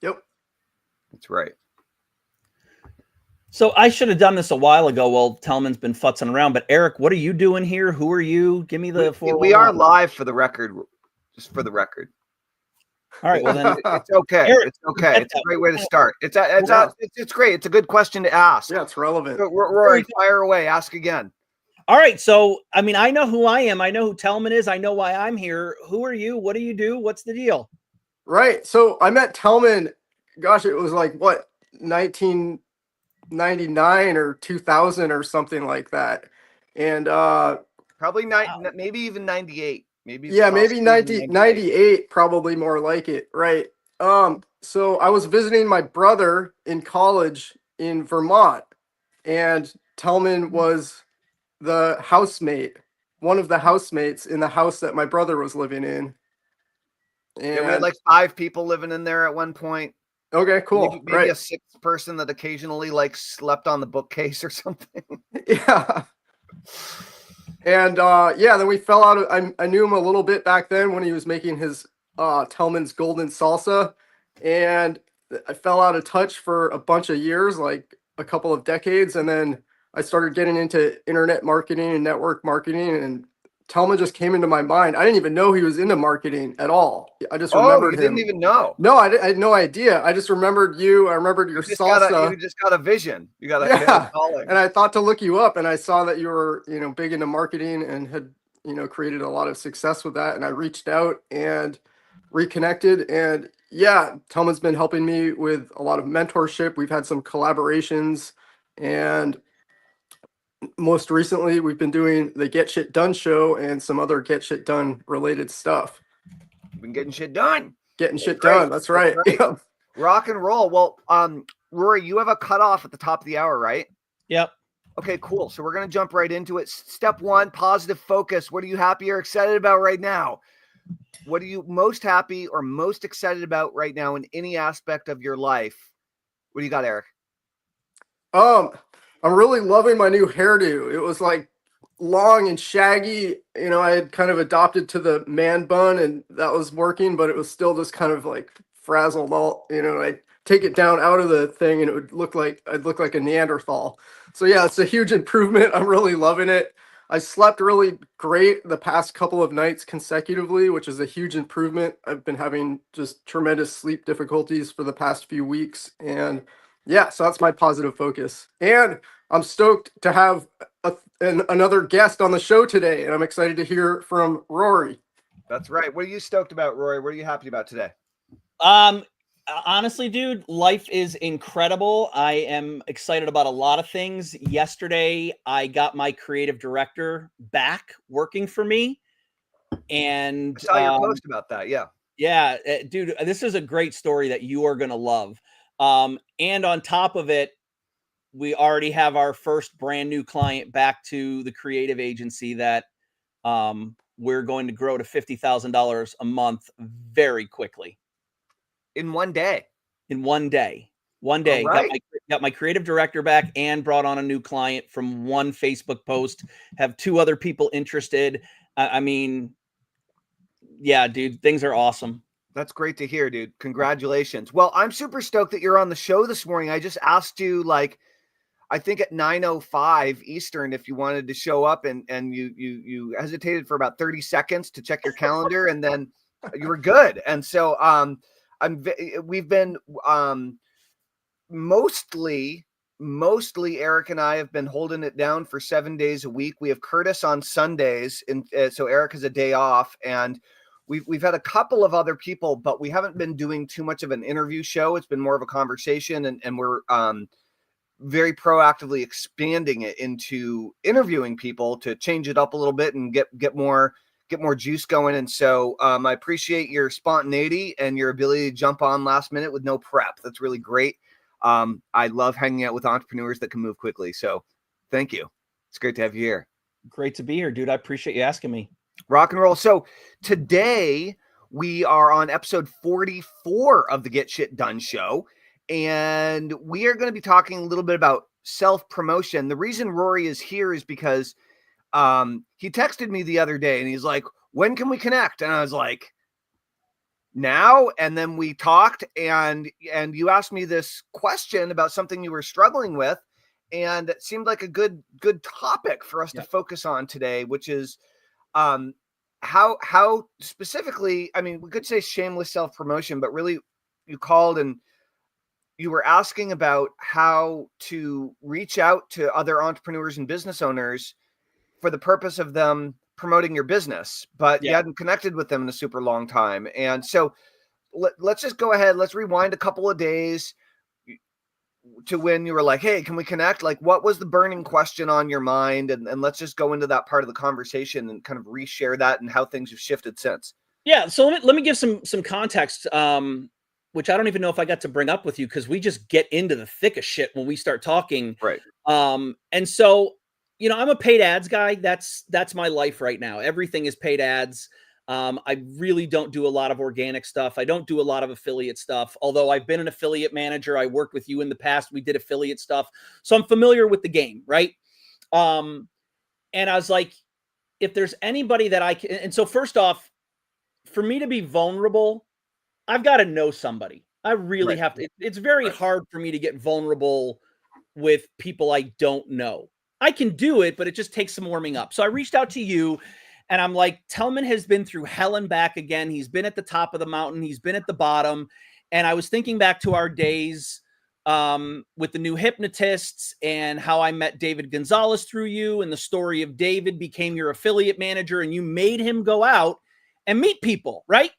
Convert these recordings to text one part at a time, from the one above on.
Yep. That's right. So I should have done this a while ago while Tellman's been futzing around. But Eric, what are you doing here? Who are you? Give me the 411. We are live for the record, just for the record. All right, well then it's okay. Eric, It's okay. It's a great way to start. It's great. It's a good question to ask. Yeah, it's relevant. Rory, fire away. Ask again. All right. So, I mean, I know who I am. I know who Tellman is. I know why I'm here. Who are you? What do you do? What's the deal? Right. So I met Tellman, gosh, it was like what, 1999 or 2000 or something like that. And probably maybe even 98. Maybe maybe 98, probably more like it. Right. So I was visiting my brother in college in Vermont, and Tellman was the housemate, one of the housemates in the house that my brother was living in. And we had like 5 people living in there at one point. Okay, cool. Maybe a 6th person that occasionally like slept on the bookcase or something. Yeah. And then we fell out of, I knew him a little bit back then when he was making his Tellman's Golden Salsa, and I fell out of touch for a bunch of years, like a couple of decades, and then I started getting into internet marketing and network marketing, and Tellman just came into my mind. I didn't even know he was into marketing at all. I just remembered him. Didn't even know? No, I had no idea. I just remembered you. I remembered your salsa. You just got a vision. You got a calling. And I thought to look you up, and I saw that you were, big into marketing and had, created a lot of success with that. And I reached out and reconnected. And yeah, Tellman's been helping me with a lot of mentorship. We've had some collaborations, and most recently we've been doing the Get Shit Done show and some other Get Shit Done related stuff. You've been getting shit done. Done. That's right. Yep. Rock and roll. Well, Rory, you have a cutoff at the top of the hour, right? Yep. Okay, cool. So we're going to jump right into it. Step 1, positive focus. What are you happy or excited about right now? What are you most happy or most excited about right now in any aspect of your life? What do you got, Eric? I'm really loving my new hairdo. It was like long and shaggy. I had kind of adopted to the man bun, and that was working, but it was still just kind of like frazzled all, I take it down out of the thing and it would I'd look like a Neanderthal. So yeah, it's a huge improvement. I'm really loving it. I slept really great the past couple of nights consecutively, which is a huge improvement. I've been having just tremendous sleep difficulties for the past few weeks, and yeah, so that's my positive focus. And I'm stoked to have another guest on the show today, and I'm excited to hear from Rory. That's right. What are you stoked about, Rory? What are you happy about today? Honestly, dude, life is incredible. I am excited about a lot of things. Yesterday, I got my creative director back working for me. And I saw your post about that. Yeah. Yeah, dude, this is a great story that you are going to love. And on top of it, we already have our first brand new client back to the creative agency that we're going to grow to $50,000 a month very quickly. In one day. Right. Got my creative director back and brought on a new client from one Facebook post. Have 2 other people interested. I mean, yeah, dude, things are awesome. That's great to hear, dude. Congratulations. Well, I'm super stoked that you're on the show this morning. I just asked you, I think at 9:05 Eastern, if you wanted to show up, and you hesitated for about 30 seconds to check your calendar, and then you were good. And so we've been mostly Eric and I have been holding it down for 7 days a week. We have Curtis on Sundays, and so Eric has a day off, and we've had a couple of other people, but we haven't been doing too much of an interview show. It's been more of a conversation, and we're very proactively expanding it into interviewing people to change it up a little bit and get more juice going. And so I appreciate your spontaneity and your ability to jump on last minute with no prep. That's really great. I love hanging out with entrepreneurs that can move quickly. So thank you. It's great to have you here. Great to be here, dude. I appreciate you asking me. Rock and roll. So today we are on episode 44 of the Get Shit Done show. And we are going to be talking a little bit about self-promotion. The reason Rory is here is because he texted me the other day and he's like, when can we connect? And I was like, now, and then we talked, and you asked me this question about something you were struggling with, and it seemed like a good topic for us to focus on today, which is how specifically, I mean, we could say shameless self-promotion, but really you called and you were asking about how to reach out to other entrepreneurs and business owners for the purpose of them promoting your business, but you hadn't connected with them in a super long time. And so let's just go ahead. Let's rewind a couple of days to when you were like, hey, can we connect? Like, what was the burning question on your mind? And let's just go into that part of the conversation and kind of reshare that and how things have shifted since. Yeah. So let me give some context, which I don't even know if I got to bring up with you, because we just get into the thick of shit when we start talking. Right. And so, you know, I'm a paid ads guy. That's my life right now. Everything is paid ads. I really don't do a lot of organic stuff. I don't do a lot of affiliate stuff, although I've been an affiliate manager. I worked with you in the past. We did affiliate stuff. So I'm familiar with the game, right? And I was like, if there's anybody that I can, and so first off, for me to be vulnerable, I've got to know somebody. I really have to. It's very hard for me to get vulnerable with people I don't know. I can do it, but it just takes some warming up. So I reached out to you and I'm like, Tellman has been through hell and back again. He's been at the top of the mountain. He's been at the bottom. And I was thinking back to our days with the new hypnotists and how I met David Gonzalez through you, and the story of David became your affiliate manager and you made him go out and meet people, right?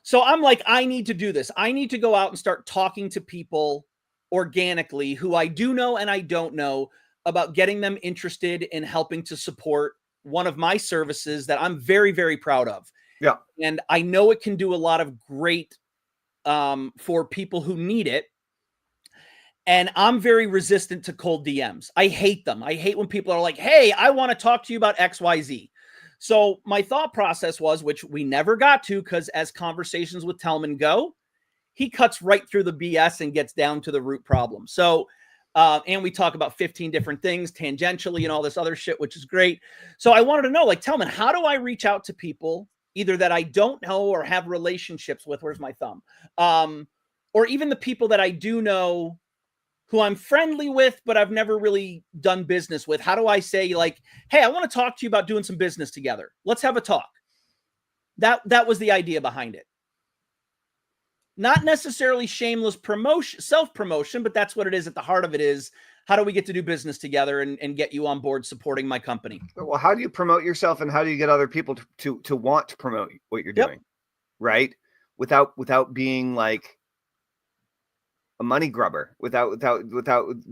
So I'm like, I need to do this. I need to go out and start talking to people organically who I do know and I don't know, about getting them interested in helping to support one of my services that I'm very, very proud of. Yeah. And I know it can do a lot of great for people who need it. And I'm very resistant to cold DMs. I hate them. I hate when people are like, hey, I want to talk to you about XYZ. So my thought process was, which we never got to, because as conversations with Tellman go, he cuts right through the BS and gets down to the root problem. So, and we talk about 15 different things tangentially and all this other shit, which is great. So I wanted to know, like, Tellman, how do I reach out to people either that I don't know or have relationships with? Where's my thumb? Or even the people that I do know who I'm friendly with, but I've never really done business with. How do I say, like, hey, I want to talk to you about doing some business together. Let's have a talk. That was the idea behind it. Not necessarily shameless promotion, self-promotion, but that's what it is. At the heart of it is, how do we get to do business together and get you on board supporting my company? Well, how do you promote yourself and how do you get other people to want to promote what you're doing? Right? Without being like a money grubber, without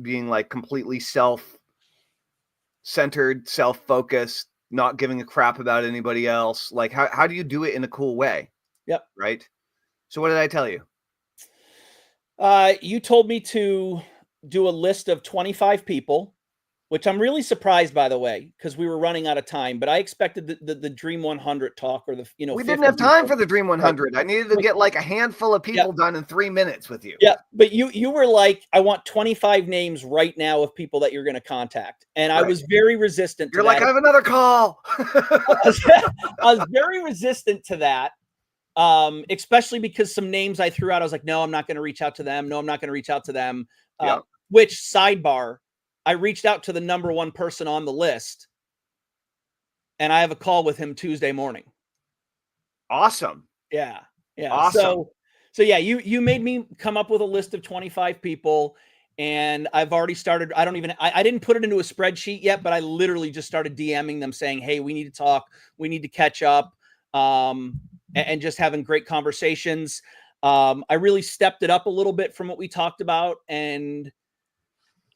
being like completely self-centered, self-focused, not giving a crap about anybody else. Like, how do you do it in a cool way? Yep. Right. So what did I tell you? You told me to do a list of 25 people, which I'm really surprised, by the way, because we were running out of time. But I expected the Dream 100 talk, or the, you know, we didn't have time for the Dream 100. I needed to get like a handful of people done in 3 minutes with you. Yeah, but you were like, I want 25 names right now of people that you're going to contact, and I was very resistant. You're like, I have another call. I was very resistant to that. Especially because some names I threw out, I was like, no, I'm not going to reach out to them. No, I'm not going to reach out to them. Which, sidebar, I reached out to the number one person on the list, and I have a call with him Tuesday morning. Awesome. Yeah. Yeah. Awesome. So yeah, you made me come up with a list of 25 people, and I've already started. I didn't put it into a spreadsheet yet, but I literally just started DMing them saying, hey, we need to talk. We need to catch up. And just having great conversations. I really stepped it up a little bit from what we talked about. And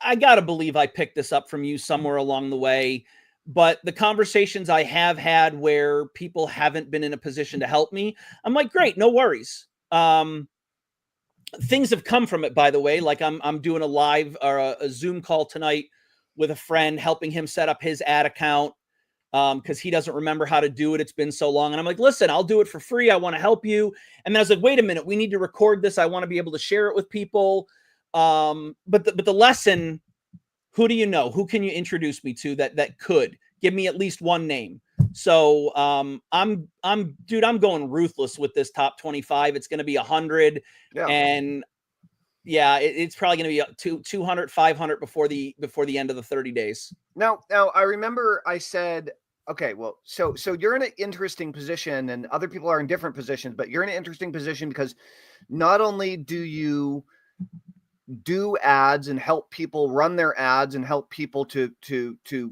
I got to believe I picked this up from you somewhere along the way. But the conversations I have had where people haven't been in a position to help me, I'm like, great, no worries. Things have come from it, by the way. Like I'm doing a live or a Zoom call tonight with a friend, helping him set up his ad account. Because he doesn't remember how to do it. It's been so long. And I'm like, listen, I'll do it for free. I want to help you. And then I was like, wait a minute, we need to record this. I want to be able to share it with people. But the lesson, who do you know? Who can you introduce me to that could give me at least one name? So dude, I'm going ruthless with this top 25. It's going to be 100. Yeah. And yeah, it's probably going to be 200, 500 before the end of the 30 days. Now I remember I said, okay, well, so you're in an interesting position, and other people are in different positions, but you're in an interesting position because not only do you do ads and help people run their ads and help people to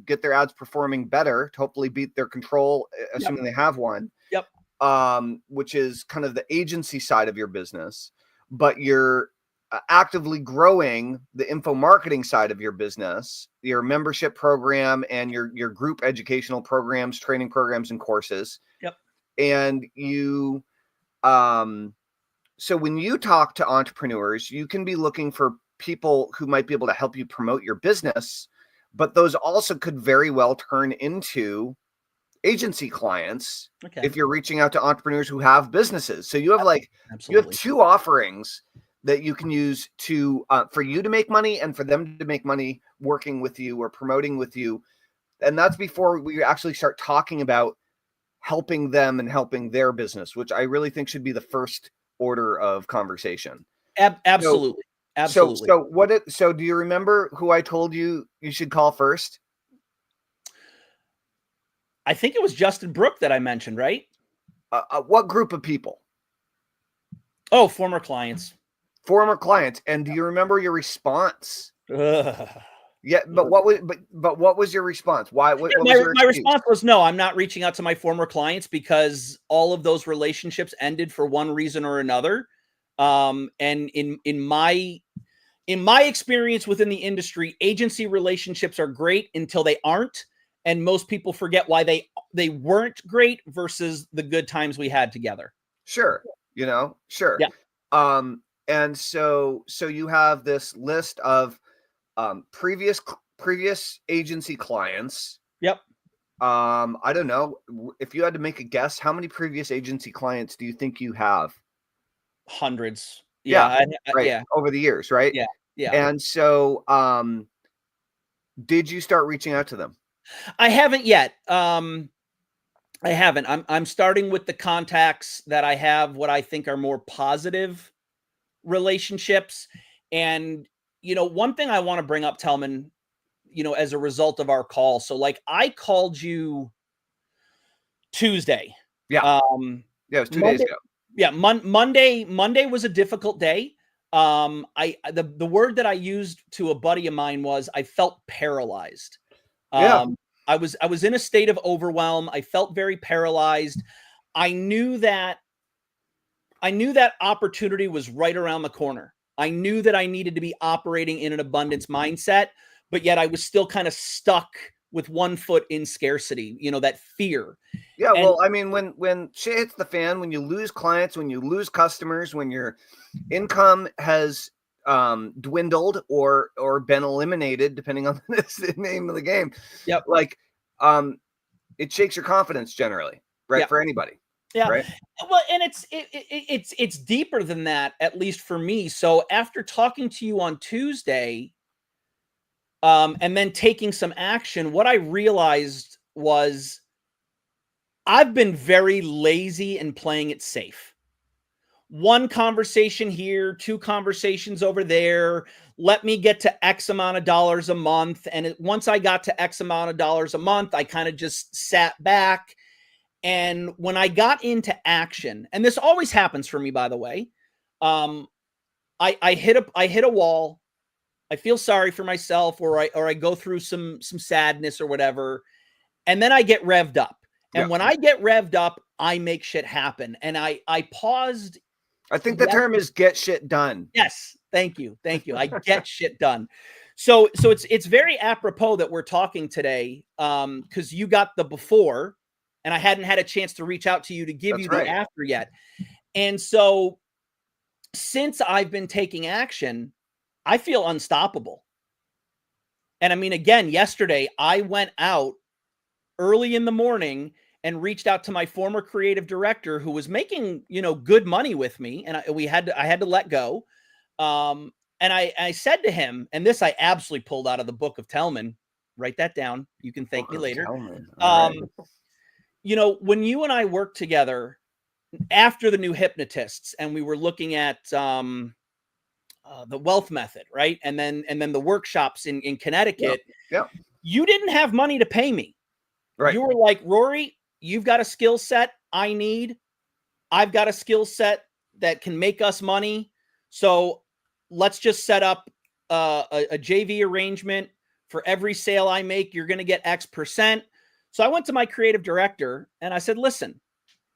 get their ads performing better, to hopefully beat their control, assuming they have one. Yep. Which is kind of the agency side of your business, but you're actively growing the info marketing side of your business, your membership program and your group educational programs, training programs, and courses. Yep. And you, so when you talk to entrepreneurs, you can be looking for people who might be able to help you promote your business, but those also could very well turn into agency clients if you're reaching out to entrepreneurs who have businesses. So you have you have two offerings that you can use to for you to make money and for them to make money working with you or promoting with you. And that's before we actually start talking about helping them and helping their business, which I really think should be the first order of conversation. Absolutely. Absolutely. So do you remember who I told you should call first? I think it was Justin Brooke that I mentioned, right? What group of people? Oh, former clients. Former clients. And do you remember your response? Yeah, but what was your response? Why? My response was no. I'm not reaching out to my former clients because all of those relationships ended for one reason or another. And in my experience within the industry, agency relationships are great until they aren't, and most people forget why they weren't great versus the good times we had together. Sure, sure. Yeah. And so you have this list of previous agency clients. Yep. I don't know if you had to make a guess, how many previous agency clients do you think you have? Hundreds. Yeah. Right. Yeah. Over the years, right? Yeah. Yeah. And so, did you start reaching out to them? I haven't yet. I haven't. I'm starting with the contacts that I have, what I think are more positive relationships. And one thing I want to bring up, Tellman, as a result of our call. So I called you Tuesday. Yeah. Yeah, it was 2 days ago. Yeah. Monday was a difficult day. The word that I used to a buddy of mine was I felt paralyzed. Yeah. I was in a state of overwhelm. I felt very paralyzed. I knew that opportunity was right around the corner. I knew that I needed to be operating in an abundance mindset, but yet I was still kind of stuck with one foot in scarcity, that fear. Yeah. Well, I mean, when shit hits the fan, when you lose clients, when you lose customers, when your income has dwindled or been eliminated, depending on the name of the game. Yep. It shakes your confidence generally, right? Yep. For anybody. Yeah. Right? Well, and it's deeper than that, at least for me. So after talking to you on Tuesday, and then taking some action, what I realized was I've been very lazy and playing it safe. One conversation here, two conversations over there. Let me get to X amount of dollars a month. And once I got to X amount of dollars a month, I kind of just sat back. And when I got into action, and this always happens for me, by the way, I hit a wall. I feel sorry for myself, or I go through some sadness or whatever. And then I get revved up. And when I get revved up, I make shit happen. And I paused. I think the term is get shit done. Yes. Thank you. I get shit done. So it's very apropos that we're talking today, because you got the before and I hadn't had a chance to reach out to you to give you the after yet. And so since I've been taking action, I feel unstoppable. And I mean, again, yesterday I went out early in the morning and reached out to my former creative director who was making, good money with me. And I had to let go. And I said to him, and this I absolutely pulled out of the book of Tellman. Write that down. You can thank me later. when you and I worked together after the new hypnotists, and we were looking at the wealth method, right? And then the workshops in Connecticut, you didn't have money to pay me. Right. You were like, Rory, you've got a skill set I need. I've got a skill set that can make us money. So let's just set up a JV arrangement. For every sale I make, you're going to get X%. So I went to my creative director and I said, listen,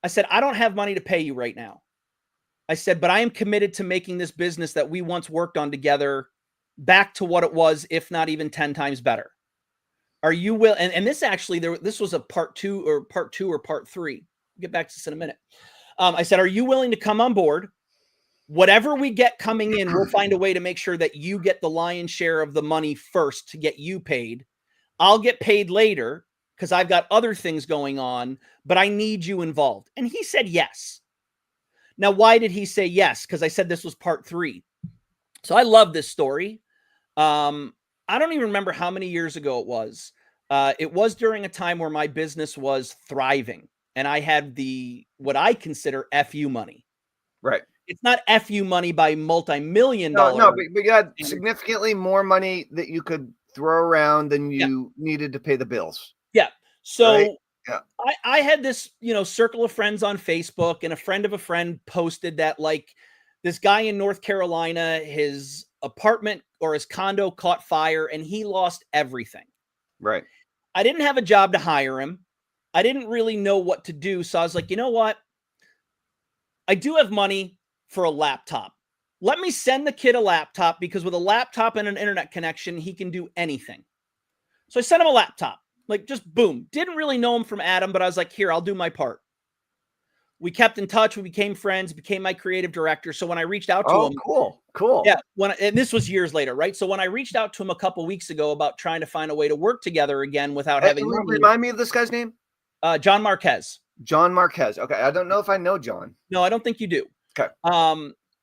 I said, I don't have money to pay you right now. I said, but I am committed to making this business that we once worked on together back to what it was, if not even 10 times better. Are you will? And this actually, this was a part two or part three. I'll get back to this in a minute. I said, are you willing to come on board? Whatever we get coming in, we'll find a way to make sure that you get the lion's share of the money first to get you paid. I'll get paid later because I've got other things going on, but I need you involved. And he said yes. Now, why did he say yes? Because I said this was part 3. So I love this story. I don't even remember how many years ago it was. It was during a time where my business was thriving and I had what I consider FU money. Right. It's not FU money by multi-million dollar. No, but you had significantly more money that you could throw around than you needed to pay the bills. Yeah. So right? Yeah. I had this, circle of friends on Facebook, and a friend of a friend posted that like this guy in North Carolina, his apartment or his condo caught fire and he lost everything. Right. I didn't have a job to hire him. I didn't really know what to do. So I was like, you know what? I do have money for a laptop. Let me send the kid a laptop because with a laptop and an internet connection, he can do anything. So I sent him a laptop, like just boom. Didn't really know him from Adam, but I was like, here, I'll do my part. We kept in touch. We became friends, became my creative director. So when I reached out to him. Cool. Yeah. And this was years later, right? So when I reached out to him a couple weeks ago about trying to find a way to work together again without having money. Remind me of this guy's name? John Marquez. John Marquez. Okay. I don't know if I know John. No, I don't think you do. Okay.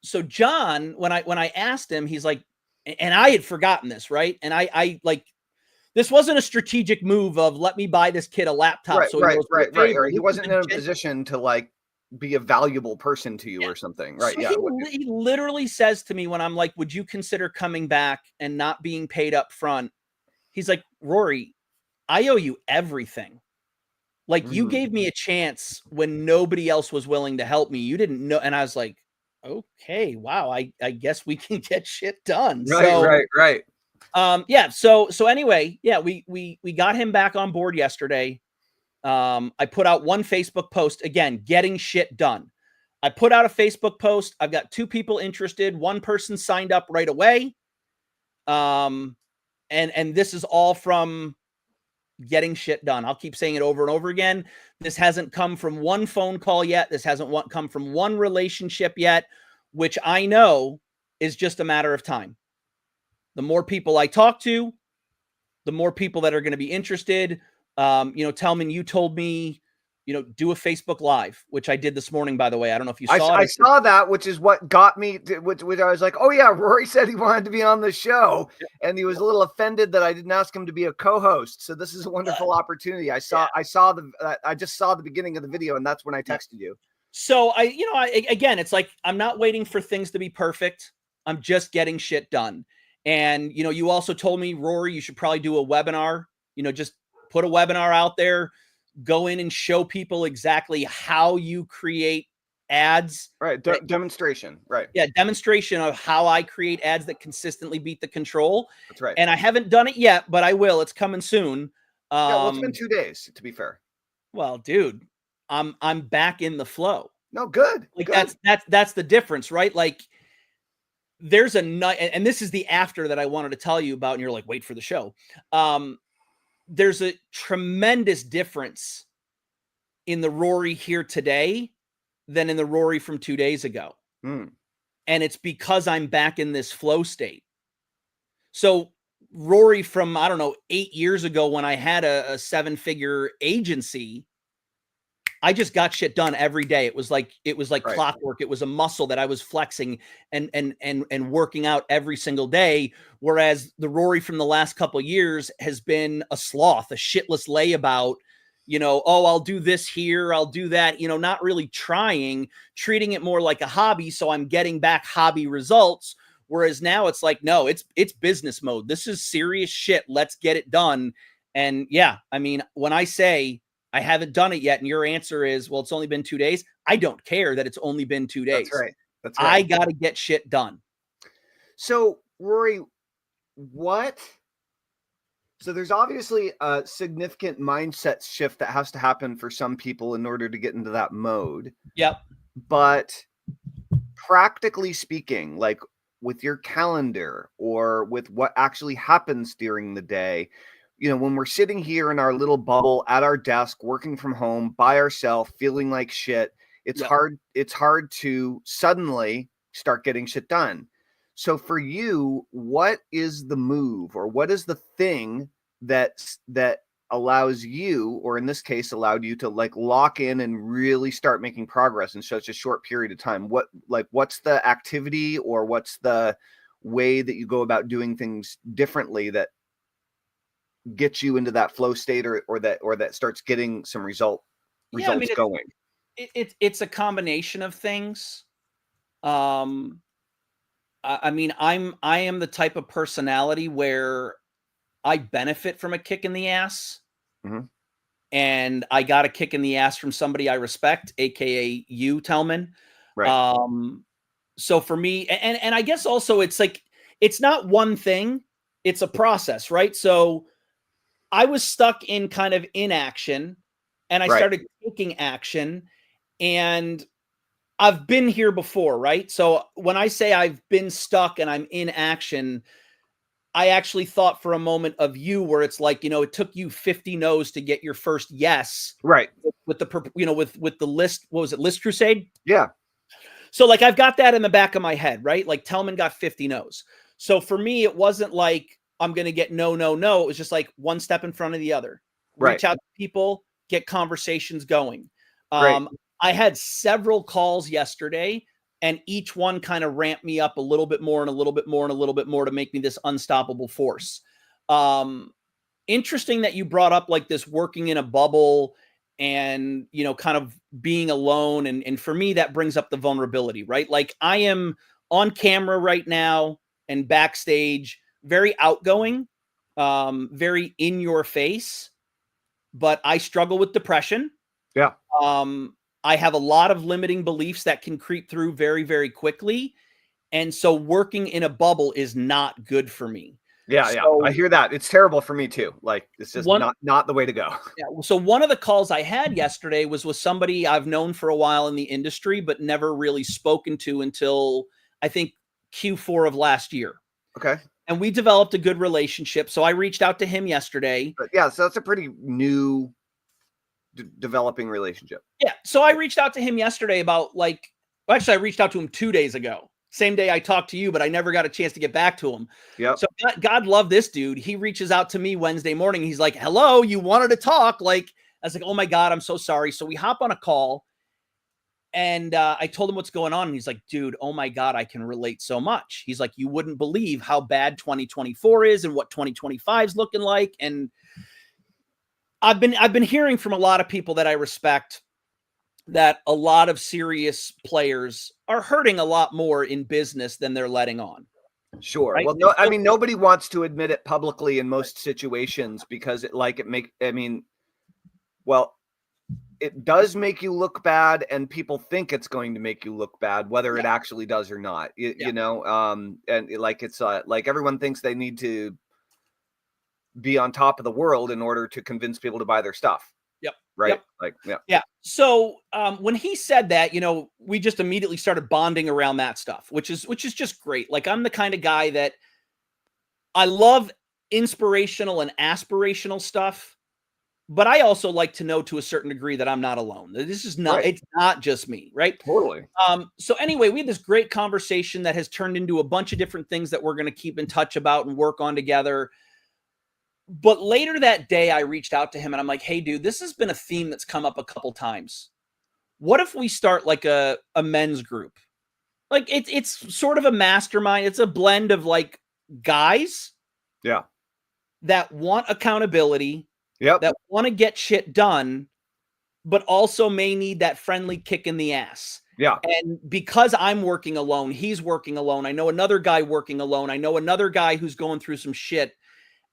So John, when I asked him, he's like, and I had forgotten this, right? And I like, this wasn't a strategic move of let me buy this kid a laptop. Right. He wasn't in a position to like be a valuable person to you or something. Right. So he literally says to me when I'm like, would you consider coming back and not being paid up front? He's like, Rory, I owe you everything. Like you gave me a chance when nobody else was willing to help me. You didn't know. And I was like, okay, wow. I guess we can get shit done. Right. Yeah. So anyway, yeah, we got him back on board yesterday. I put out one Facebook post, again, getting shit done. I put out a Facebook post. I've got 2 people interested. One person signed up right away. And this is all from getting shit done. I'll keep saying it over and over again. This hasn't come from one phone call yet. This hasn't come from one relationship yet, which I know is just a matter of time. The more people I talk to, the more people that are going to be interested. Tellman, you told me, do a Facebook Live, which I did this morning, by the way. I don't know if you saw it. I saw that, which is what got me, which I was like, oh yeah, Rory said he wanted to be on the show. And he was a little offended that I didn't ask him to be a co-host. So this is a wonderful opportunity. I just saw the beginning of the video, and that's when I texted you. So again, it's like, I'm not waiting for things to be perfect. I'm just getting shit done. And, you also told me, Rory, you should probably do a webinar, just put a webinar out there, go in and show people exactly how you create ads. Right. Demonstration. Right. Yeah. Demonstration of how I create ads that consistently beat the control. That's right. And I haven't done it yet, but I will. It's coming soon. It's been 2 days, to be fair. Well, dude, I'm back in the flow. No, good. Like that's the difference, right? Like there's and this is the after that I wanted to tell you about. And you're like, wait for the show. There's a tremendous difference in the Rory here today than in the Rory from 2 days ago. And it's because I'm back in this flow state. So Rory from, 8 years ago when I had a 7-figure agency, I just got shit done every day. It was like clockwork. It was a muscle that I was flexing and working out every single day. Whereas the Rory from the last couple of years has been a sloth, a shitless layabout, oh, I'll do this here, I'll do that, not really trying, treating it more like a hobby. So I'm getting back hobby results. Whereas now it's like, no, it's business mode. This is serious shit. Let's get it done. And yeah, I mean, when I say I haven't done it yet, and your answer is, well, it's only been 2 days. I don't care that it's only been 2 days. That's right. That's I got to get shit done. So, Rory, so there's obviously a significant mindset shift that has to happen for some people in order to get into that mode. Yep. But practically speaking, like with your calendar or with what actually happens during the day, when we're sitting here in our little bubble at our desk, working from home by ourselves, feeling like shit, it's hard to suddenly start getting shit done. So for you, what is the move, or what is the thing that allows you, or in this case, allowed you to like lock in and really start making progress in such a short period of time? What's the activity, or what's the way that you go about doing things differently that gets you into that flow state, or that starts getting some results going? It's a combination of things. I mean, I am the type of personality where I benefit from a kick in the ass. Mm-hmm. And I got a kick in the ass from somebody I respect, aka you, Tellman. Right. So for me, and I guess also it's like, it's not one thing, it's a process, right? So I was stuck in kind of inaction, and I started taking action, and I've been here before, right? So when I say I've been stuck and I'm in action, I actually thought for a moment of you, where it's like, it took you 50 no's to get your first yes. Right. With the, with the list, what was it? List Crusade? Yeah. So like, I've got that in the back of my head, right? Like Tellman got 50 no's. So for me, it wasn't like I'm going to get no. It was just like one step in front of the other. Reach out to people, get conversations going. I had several calls yesterday, and each one kind of ramped me up a little bit more and a little bit more and a little bit more to make me this unstoppable force. Interesting that you brought up like this working in a bubble and, kind of being alone. And for me, that brings up the vulnerability, right? Like I am on camera right now and backstage, very outgoing, very in your face, but I struggle with depression. Yeah. I have a lot of limiting beliefs that can creep through very, very quickly. And so working in a bubble is not good for me. Yeah. I hear that. It's terrible for me too. Like it's just not the way to go. Yeah. So one of the calls I had yesterday was with somebody I've known for a while in the industry, but never really spoken to until I think Q4 of last year. Okay. And we developed a good relationship. So I reached out to him yesterday. But yeah. So that's a pretty new developing relationship. Yeah. So I reached out to him yesterday about actually I reached out to him 2 days ago. Same day I talked to you, but I never got a chance to get back to him. Yeah. So God love this dude. He reaches out to me Wednesday morning. He's like, hello, you wanted to talk. Like, I was like, oh my God, I'm so sorry. So we hop on a call, and I told him what's going on. And he's like, dude, oh my God, I can relate so much. He's like, you wouldn't believe how bad 2024 is and what 2025 is looking like. And I've been hearing from a lot of people that I respect that a lot of serious players are hurting a lot more in business than they're letting on. Sure. Right? Well, no, I mean, nobody wants to admit it publicly in most situations because it does make you look bad, and people think it's going to make you look bad, whether it actually does or not, and like, it's like everyone thinks they need to be on top of the world in order to convince people to buy their stuff. Yep. Right. Yep. Like, yeah. Yeah. So when he said that, we just immediately started bonding around that stuff, which is just great. Like, I'm the kind of guy that I love inspirational and aspirational stuff, but I also like to know to a certain degree that I'm not alone. This is not, it's not just me. Right. Totally. So anyway, we had this great conversation that has turned into a bunch of different things that we're going to keep in touch about and work on together. But later that day, I reached out to him and I'm like, hey, dude, this has been a theme that's come up a couple times. What if we start like a men's group? Like it's sort of a mastermind. It's a blend of like guys that want accountability, Yep. that want to get shit done, but also may need that friendly kick in the ass. Yeah. And because I'm working alone, he's working alone. I know another guy working alone. I know another guy who's going through some shit.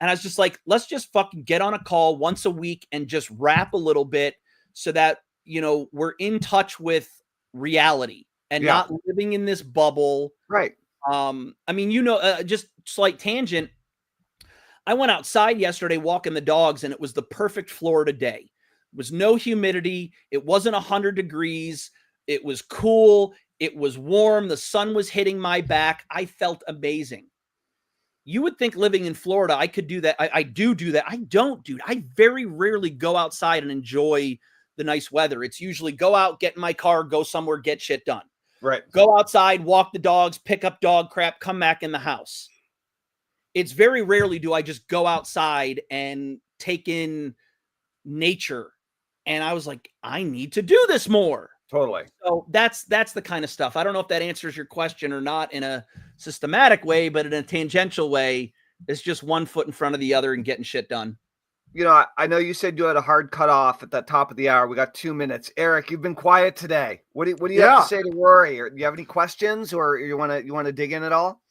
And I was just like, let's just fucking get on a call once a week and just rap a little bit so that, we're in touch with reality and not living in this bubble. Right. I mean, just slight tangent. I went outside yesterday walking the dogs, and it was the perfect Florida day. It was no humidity. It wasn't 100 degrees. It was cool. It was warm. The sun was hitting my back. I felt amazing. You would think living in Florida, I could do that. I do that. I don't, dude. I very rarely go outside and enjoy the nice weather. It's usually go out, get in my car, go somewhere, get shit done. Right. Go outside, walk the dogs, pick up dog crap, come back in the house. It's very rarely do I just go outside and take in nature. And I was like, I need to do this more. Totally. So that's the kind of stuff. I don't know if that answers your question or not in a systematic way, but in a tangential way, it's just one foot in front of the other and getting shit done. I know you said you had a hard cutoff at the top of the hour. We got 2 minutes. Eric, you've been quiet today. What do you have to say to Rory? Or do you have any questions, or you want to dig in at all?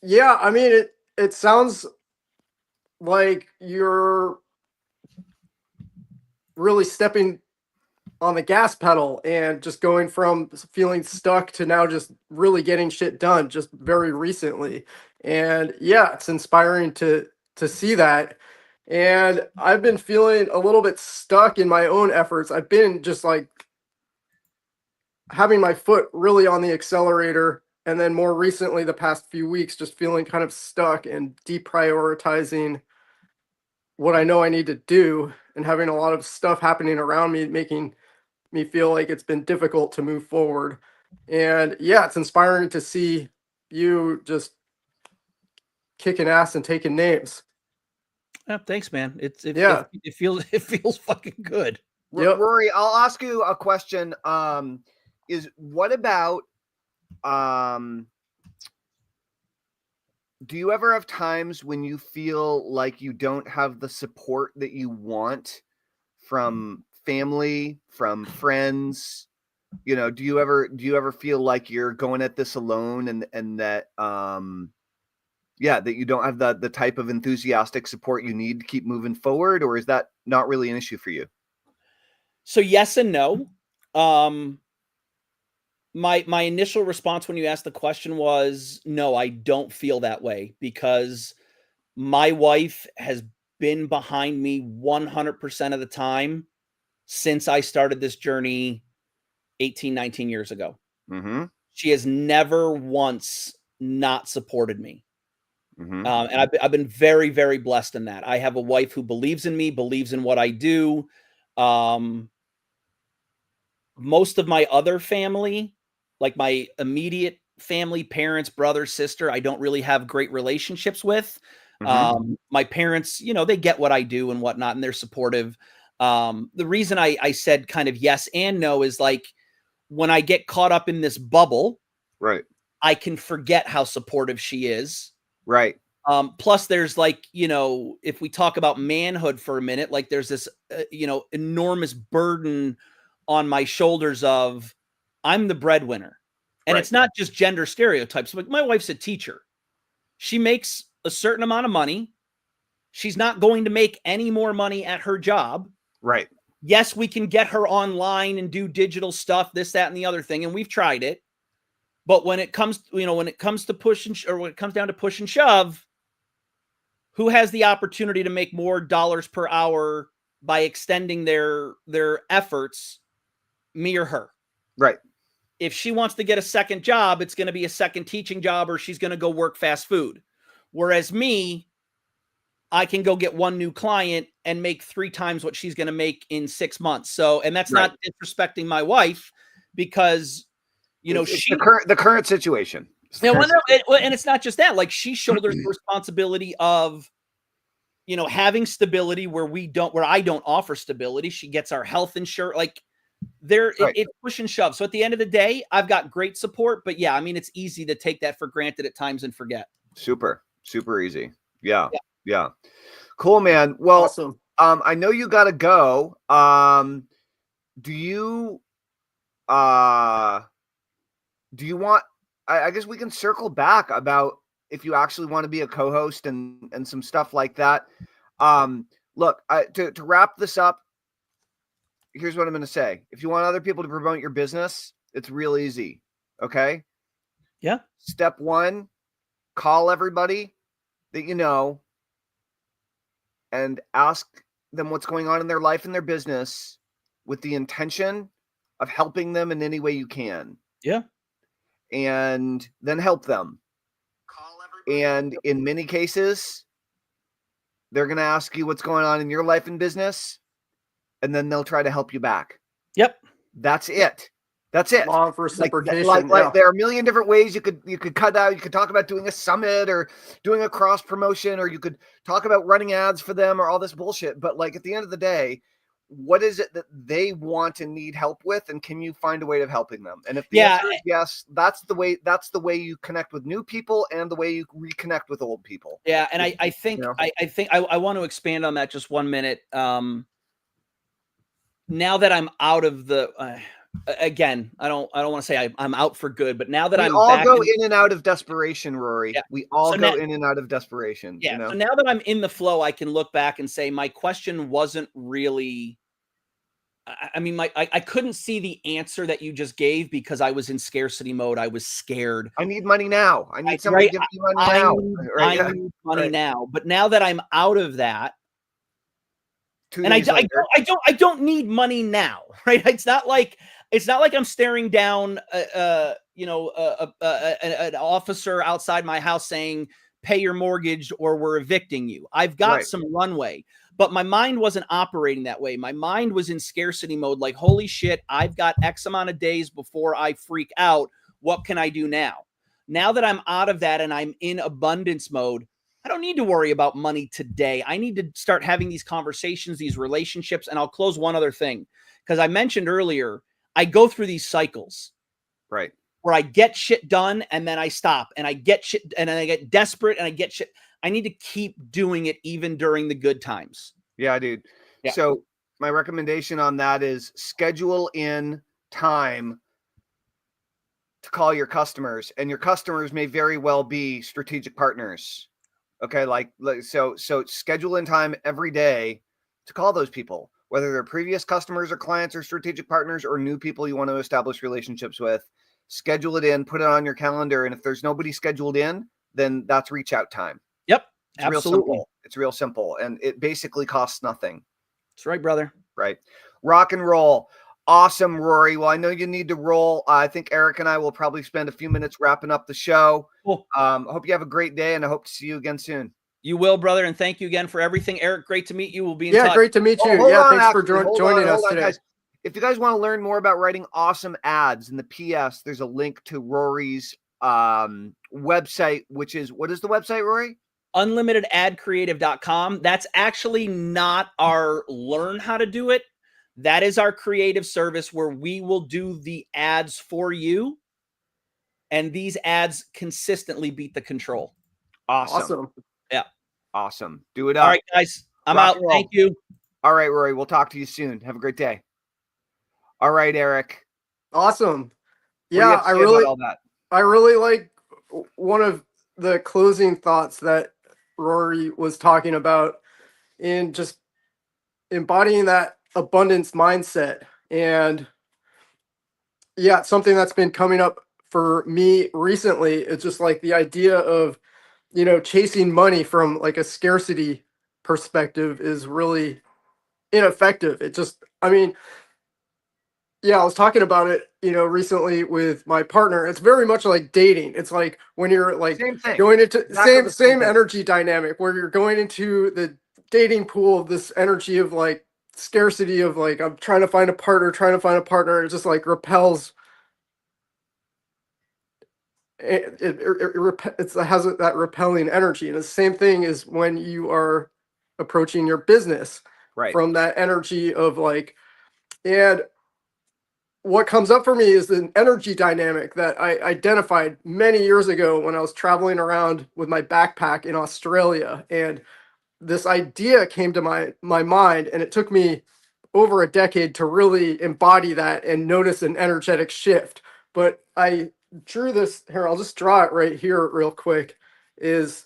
Yeah, I mean, it sounds like you're really stepping on the gas pedal and just going from feeling stuck to now just really getting shit done just very recently. And yeah, it's inspiring to see that. And I've been feeling a little bit stuck in my own efforts. I've been just like having my foot really on the accelerator. And then more recently, the past few weeks, just feeling kind of stuck and deprioritizing what I know I need to do, and having a lot of stuff happening around me, making me feel like it's been difficult to move forward. And yeah, it's inspiring to see you just kicking ass and taking names. Yeah, thanks, man. It feels fucking good. Yep. Rory, I'll ask you a question. Is what about do you ever have times when you feel like you don't have the support that you want from family, from friends? Do you ever feel like you're going at this alone, and that that you don't have the type of enthusiastic support you need to keep moving forward, or is that not really an issue for you? So yes and no. My initial response when you asked the question was, no, I don't feel that way, because my wife has been behind me 100% of the time since I started this journey 18, 19 years ago. Mm-hmm. She has never once not supported me. Mm-hmm. And I've been very, very blessed in that. I have a wife who believes in me, believes in what I do. Most of my other family, like my immediate family, parents, brother, sister, I don't really have great relationships with. Mm-hmm. My parents, they get what I do and whatnot, and they're supportive. The reason I said kind of yes and no is like, when I get caught up in this bubble, right, I can forget how supportive she is. Right. Plus there's like, if we talk about manhood for a minute, like there's this, enormous burden on my shoulders of I'm the breadwinner. And Right. It's not just gender stereotypes. Like, my wife's a teacher. She makes a certain amount of money. She's not going to make any more money at her job. Right. Yes, we can get her online and do digital stuff, this, that, and the other thing. And we've tried it. But when it comes, when it comes to when it comes down to push and shove, who has the opportunity to make more dollars per hour by extending their efforts, me or her? Right. If she wants to get a second job, it's going to be a second teaching job, or she's going to go work fast food. Whereas me, I can go get one new client and make 3 times what she's going to make in 6 months. So, and that's Right. not disrespecting my wife, because, It's the current situation. And it's not just that. Like, she shoulders the responsibility of, having stability where I don't offer stability. She gets our health insurance. Like, Right. it's push and shove. So at the end of the day, I've got great support. But yeah, I mean, it's easy to take that for granted at times and forget. Super easy. Yeah. Cool, man. Well, Awesome. I know you got to go. Do you want, I guess we can circle back about if you actually want to be a co-host and some stuff like that. Look, to wrap this up, here's what I'm going to say. If you want other people to promote your business, it's real easy. Okay. Yeah. Step one, call everybody that you know and ask them what's going on in their life and their business with the intention of helping them in any way you can. Yeah. And then help them. And in many cases, they're going to ask you what's going on in your life and business, and then they'll try to help you back. Yep. That's it. That's it. Law of reciprocation. Like there are a million different ways you could cut out. You could talk about doing a summit or doing a cross promotion, or you could talk about running ads for them or all this bullshit. But like at the end of the day, what is it that they want and need help with, and can you find a way of helping them? And if the answer is yes, that's the way you connect with new people and the way you reconnect with old people. Yeah, and I think I want to expand on that just 1 minute. Now that I'm out of the again, I don't want to say I'm out for good, but now that I'm all back go in and out of desperation, Rory. Yeah. We all So go now, in and out of desperation. Yeah. You know? So now that I'm in the flow, I can look back and say my question wasn't really. I mean, I couldn't see the answer that you just gave because I was in scarcity mode. I was scared. I need money now. I need somebody to give me money now. I need money now. But now that I'm out of that, and I don't need money now, right? It's not like I'm staring down, an officer outside my house saying, "Pay your mortgage or we're evicting you." I've got some runway, but my mind wasn't operating that way. My mind was in scarcity mode. Like, holy shit, I've got X amount of days before I freak out. What can I do now? Now that I'm out of that and I'm in abundance mode, I don't need to worry about money today. I need to start having these conversations, these relationships. And I'll close one other thing, because I mentioned earlier, I go through these cycles, right? Where I get shit done and then I stop, and I get shit and then I get desperate and I get shit. I need to keep doing it even during the good times. Yeah, dude. Yeah. So my recommendation on that is schedule in time to call your customers, and your customers may very well be strategic partners. Okay. So schedule in time every day to call those people, whether they're previous customers or clients or strategic partners or new people you want to establish relationships with. Schedule it in, put it on your calendar. And if there's nobody scheduled in, then that's reach out time. Yep. It's absolutely. real simple. It's real simple. And it basically costs nothing. That's right, brother. Right. Rock and roll. Awesome, Rory. Well, I know you need to roll. I think Eric and I will probably spend a few minutes wrapping up the show. Cool. I hope you have a great day, and I hope to see you again soon. You will, brother. And thank you again for everything. Eric, great to meet you. We'll be in touch. Yeah, great to meet you. Thanks for joining us today. Guys. If you guys want to learn more about writing awesome ads, in the PS, there's a link to Rory's website, which is, what is the website, Rory? unlimitedadcreative.com. That's actually not our learn how to do it. That is our creative service where we will do the ads for you. And these ads consistently beat the control. Awesome. Yeah. Awesome. Do it up. All right, guys. I'm out. Thank you. All right, Rory. We'll talk to you soon. Have a great day. All right, Eric. Awesome. Yeah, I really like one of the closing thoughts that Rory was talking about in just embodying that abundance mindset. And yeah, something that's been coming up for me recently. It's just like the idea of, chasing money from like a scarcity perspective is really ineffective. I was talking about it, recently with my partner. It's very much like dating. It's like when you're like going into same energy dynamic, where you're going into the dating pool of this energy of like scarcity of like, I'm trying to find a partner. It just like repels. It has that repelling energy. And the same thing is when you are approaching your business from that energy of like, and what comes up for me is the energy dynamic that I identified many years ago when I was traveling around with my backpack in Australia. And this idea came to my mind, and it took me over a decade to really embody that and notice an energetic shift. But I drew this here. I'll just draw it right here real quick. It's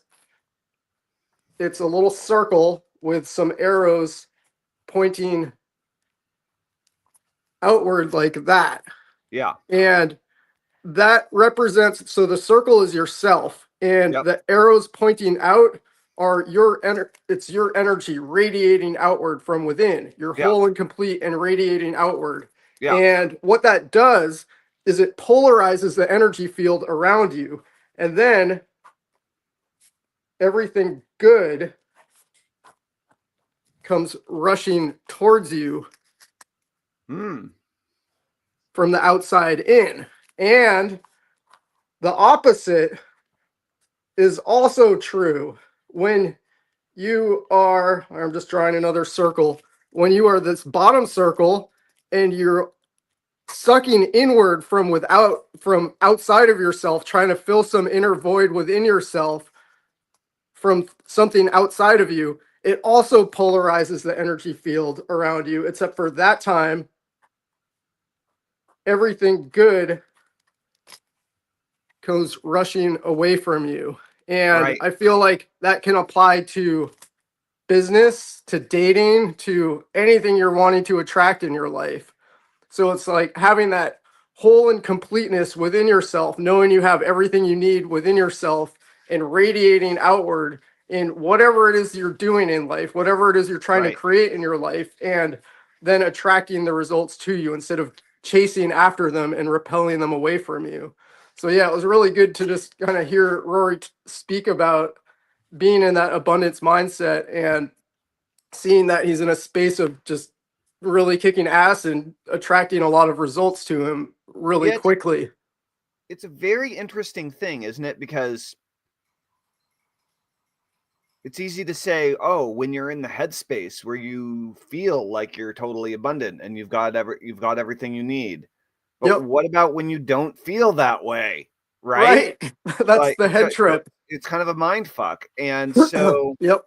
a little circle with some arrows pointing outward like that. Yeah. And that represents, so the circle is yourself, and Yep. the arrows pointing out are it's your energy radiating outward from within. You're Yep. whole and complete and radiating outward. Yep. And what that does is it polarizes the energy field around you, and then everything good comes rushing towards you from the outside in. And the opposite is also true. When you are, I'm just drawing another circle, when you are this bottom circle and you're sucking inward from outside of yourself, trying to fill some inner void within yourself from something outside of you, it also polarizes the energy field around you, except for that time, everything good comes rushing away from you. And Right. I feel like that can apply to business, to dating, to anything you're wanting to attract in your life. So it's like having that whole and completeness within yourself, knowing you have everything you need within yourself and radiating outward in whatever it is you're doing in life, whatever it is you're trying to Right. create in your life, and then attracting the results to you instead of chasing after them and repelling them away from you. So yeah, it was really good to just kind of hear Rory speak about being in that abundance mindset and seeing that he's in a space of just really kicking ass and attracting a lot of results to him really Yeah, quickly. it's a very interesting thing, isn't it? Because it's easy to say, oh, when you're in the headspace where you feel like you're totally abundant and you've got everything you need. But Yep. what about when you don't feel that way? Right? Right. That's Like the head trip. it's kind of a mind fuck. And so Yep.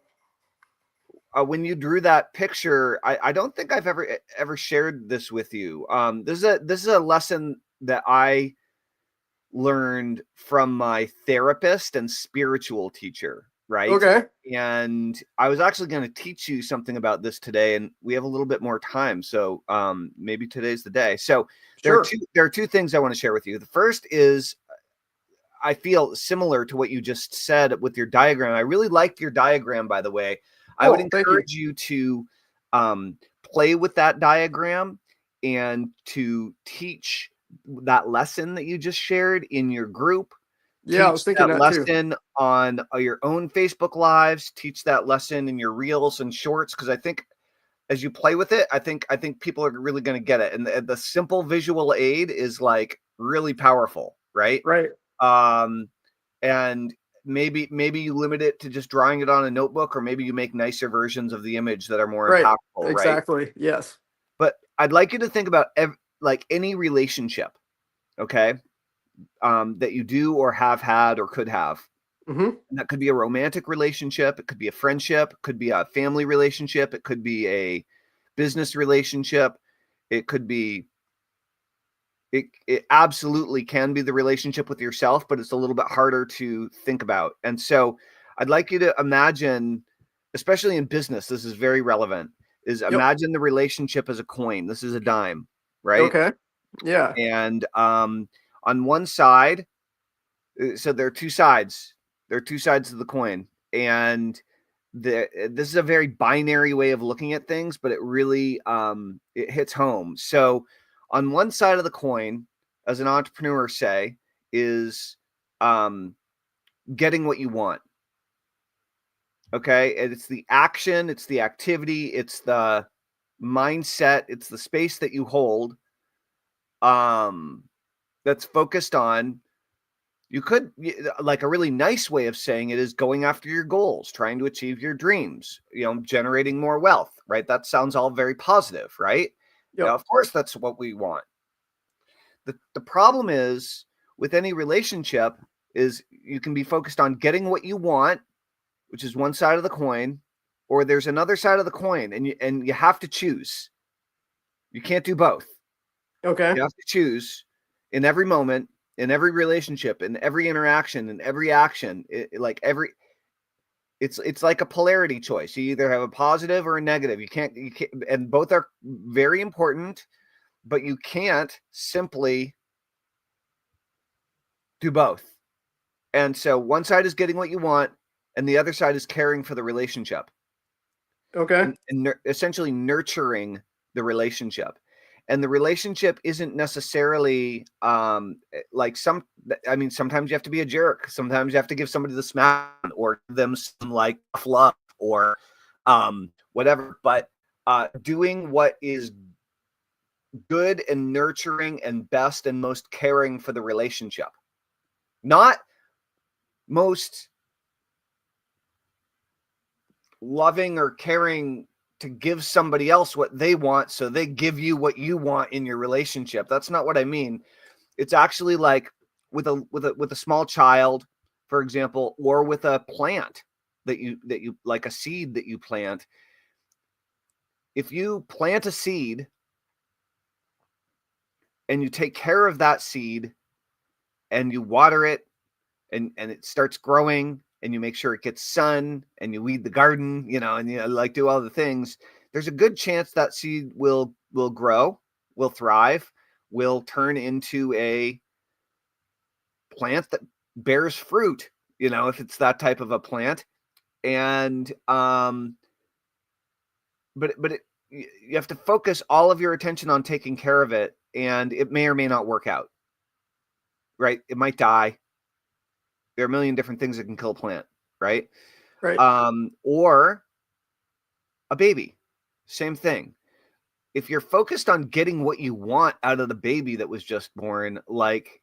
when you drew that picture, I don't think I've ever shared this with you. This is a lesson that I learned from my therapist and spiritual teacher, right? Okay. And I was actually going to teach you something about this today, and we have a little bit more time, so maybe today's the day. So Sure. there are two things I want to share with you. The first is, I feel similar to what you just said with your diagram. I really liked your diagram, by the way. I would Thank you. encourage you to play with that diagram and to teach that lesson that you just shared in your group. Yeah, I was Teach thinking that that too. lesson on your own Facebook lives. Teach that lesson in your reels and shorts, because I think as you play with it, I think people are really going to get it. And the simple visual aid is like really powerful, right? Right. And maybe you limit it to just drawing it on a notebook, or maybe you make nicer versions of the image that are more Right. impactful, right? Exactly. Yes. But I'd like you to think about like any relationship, okay, that you do or have had or could have. Mm-hmm. And that could be a romantic relationship, it could be a friendship, it could be a family relationship, it could be a business relationship, it could be it absolutely can be the relationship with yourself, but it's a little bit harder to think about. And so I'd like you to imagine, especially in business, this is very relevant, is imagine the relationship as a coin. This is a dime, right? Okay. Yeah. And on one side, so there are two sides. There are two sides of the coin. And this is a very binary way of looking at things, but it really it hits home. So on one side of the coin, as an entrepreneur, say, is getting what you want. Okay. And it's the action, it's the activity, it's the mindset, it's the space that you hold that's focused on. You could, like, a really nice way of saying it is going after your goals, trying to achieve your dreams, generating more wealth, right? That sounds all very positive, right? Yep. Of course, that's what we want. The problem is with any relationship is you can be focused on getting what you want, which is one side of the coin, or there's another side of the coin, and you have to choose. You can't do both. Okay. You have to choose in every moment, in every relationship, in every interaction, in every action. It's like a polarity choice. You either have a positive or a negative. You can't, and both are very important, but you can't simply do both. And so one side is getting what you want, and the other side is caring for the relationship. Okay. And essentially nurturing the relationship. And the relationship isn't necessarily like sometimes you have to be a jerk. Sometimes you have to give somebody the smack or give them some like fluff or whatever. But doing what is good and nurturing and best and most caring for the relationship. Not most loving or caring to give somebody else what they want so they give you what you want in your relationship. That's not what I mean. It's actually like with a small child, for example, or with a plant that you like, a seed that you plant. If you plant a seed and you take care of that seed and you water it and it starts growing and you make sure it gets sun and you weed the garden, and you like do all the things, there's a good chance that seed will grow, will thrive, will turn into a plant that bears fruit, if it's that type of a plant. And you have to focus all of your attention on taking care of it, and it may or may not work out. Right? It might die. There are a million different things that can kill a plant, right? Right. Or a baby, same thing. If you're focused on getting what you want out of the baby that was just born, like,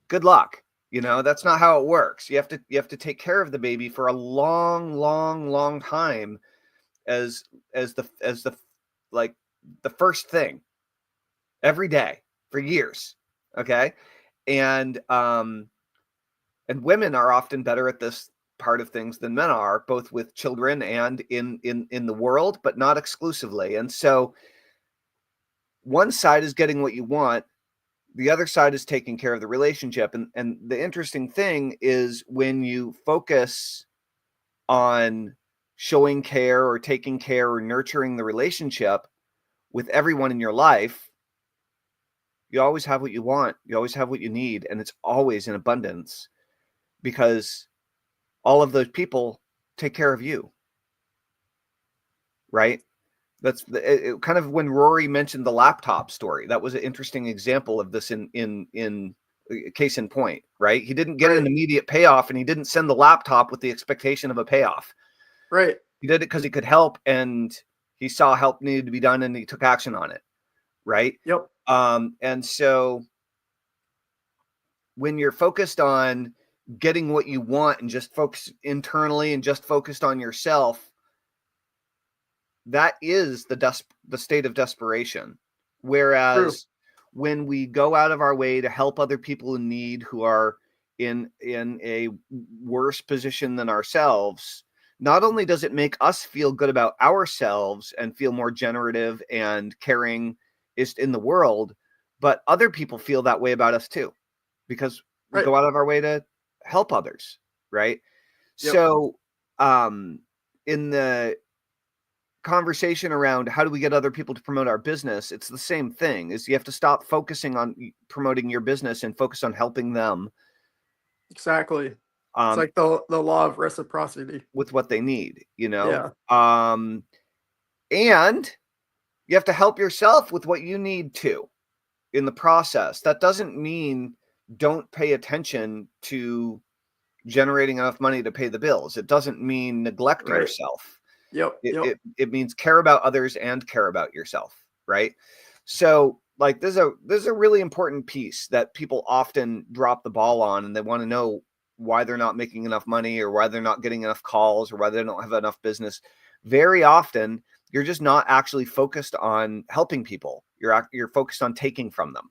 good luck. That's not how it works. You have to take care of the baby for a long, long, long time as the like the first thing every day for years. Okay. And women are often better at this part of things than men are, both with children and in the world, but not exclusively. And so one side is getting what you want, the other side is taking care of the relationship. And the interesting thing is when you focus on showing care or taking care or nurturing the relationship with everyone in your life, you always have what you want. You always have what you need. And it's always in abundance because all of those people take care of you. Right? That's kind of when Rory mentioned the laptop story. That was an interesting example of this in case in point, right? He didn't get an immediate payoff, and he didn't send the laptop with the expectation of a payoff. Right. He did it because he could help, and he saw help needed to be done, and he took action on it. Right. Yep. And so when you're focused on getting what you want and just focus internally and just focused on yourself, that is the state of desperation. Whereas when we go out of our way to help other people in need who are in a worse position than ourselves, not only does it make us feel good about ourselves and feel more generative and caring is in the world, but other people feel that way about us too, because we go out of our way to help others. Right. Yep. So, in the conversation around how do we get other people to promote our business, it's the same thing. Is you have to stop focusing on promoting your business and focus on helping them. Exactly. It's like the law of reciprocity with what they need, Yeah. And you have to help yourself with what you need to in the process. That doesn't mean don't pay attention to generating enough money to pay the bills. It doesn't mean neglect yourself. Yep. It means care about others and care about yourself. Right. So like there's a really important piece that people often drop the ball on, and they want to know why they're not making enough money or why they're not getting enough calls or why they don't have enough business. Very often you're just not actually focused on helping people. You're focused on taking from them.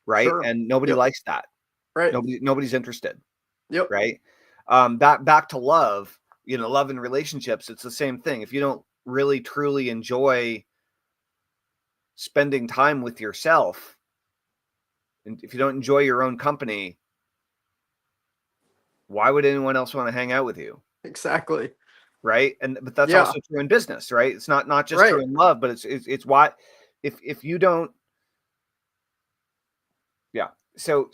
Right. Sure. And nobody likes that. Right. Nobody's interested. Yep. Right. Back to love. love and relationships, it's the same thing. If you don't really truly enjoy spending time with yourself, and if you don't enjoy your own company, why would anyone else want to hang out with you? Exactly. Right. But that's Yeah. also true in business, right? It's not just Right. true in love, but it's why, if you don't, yeah. So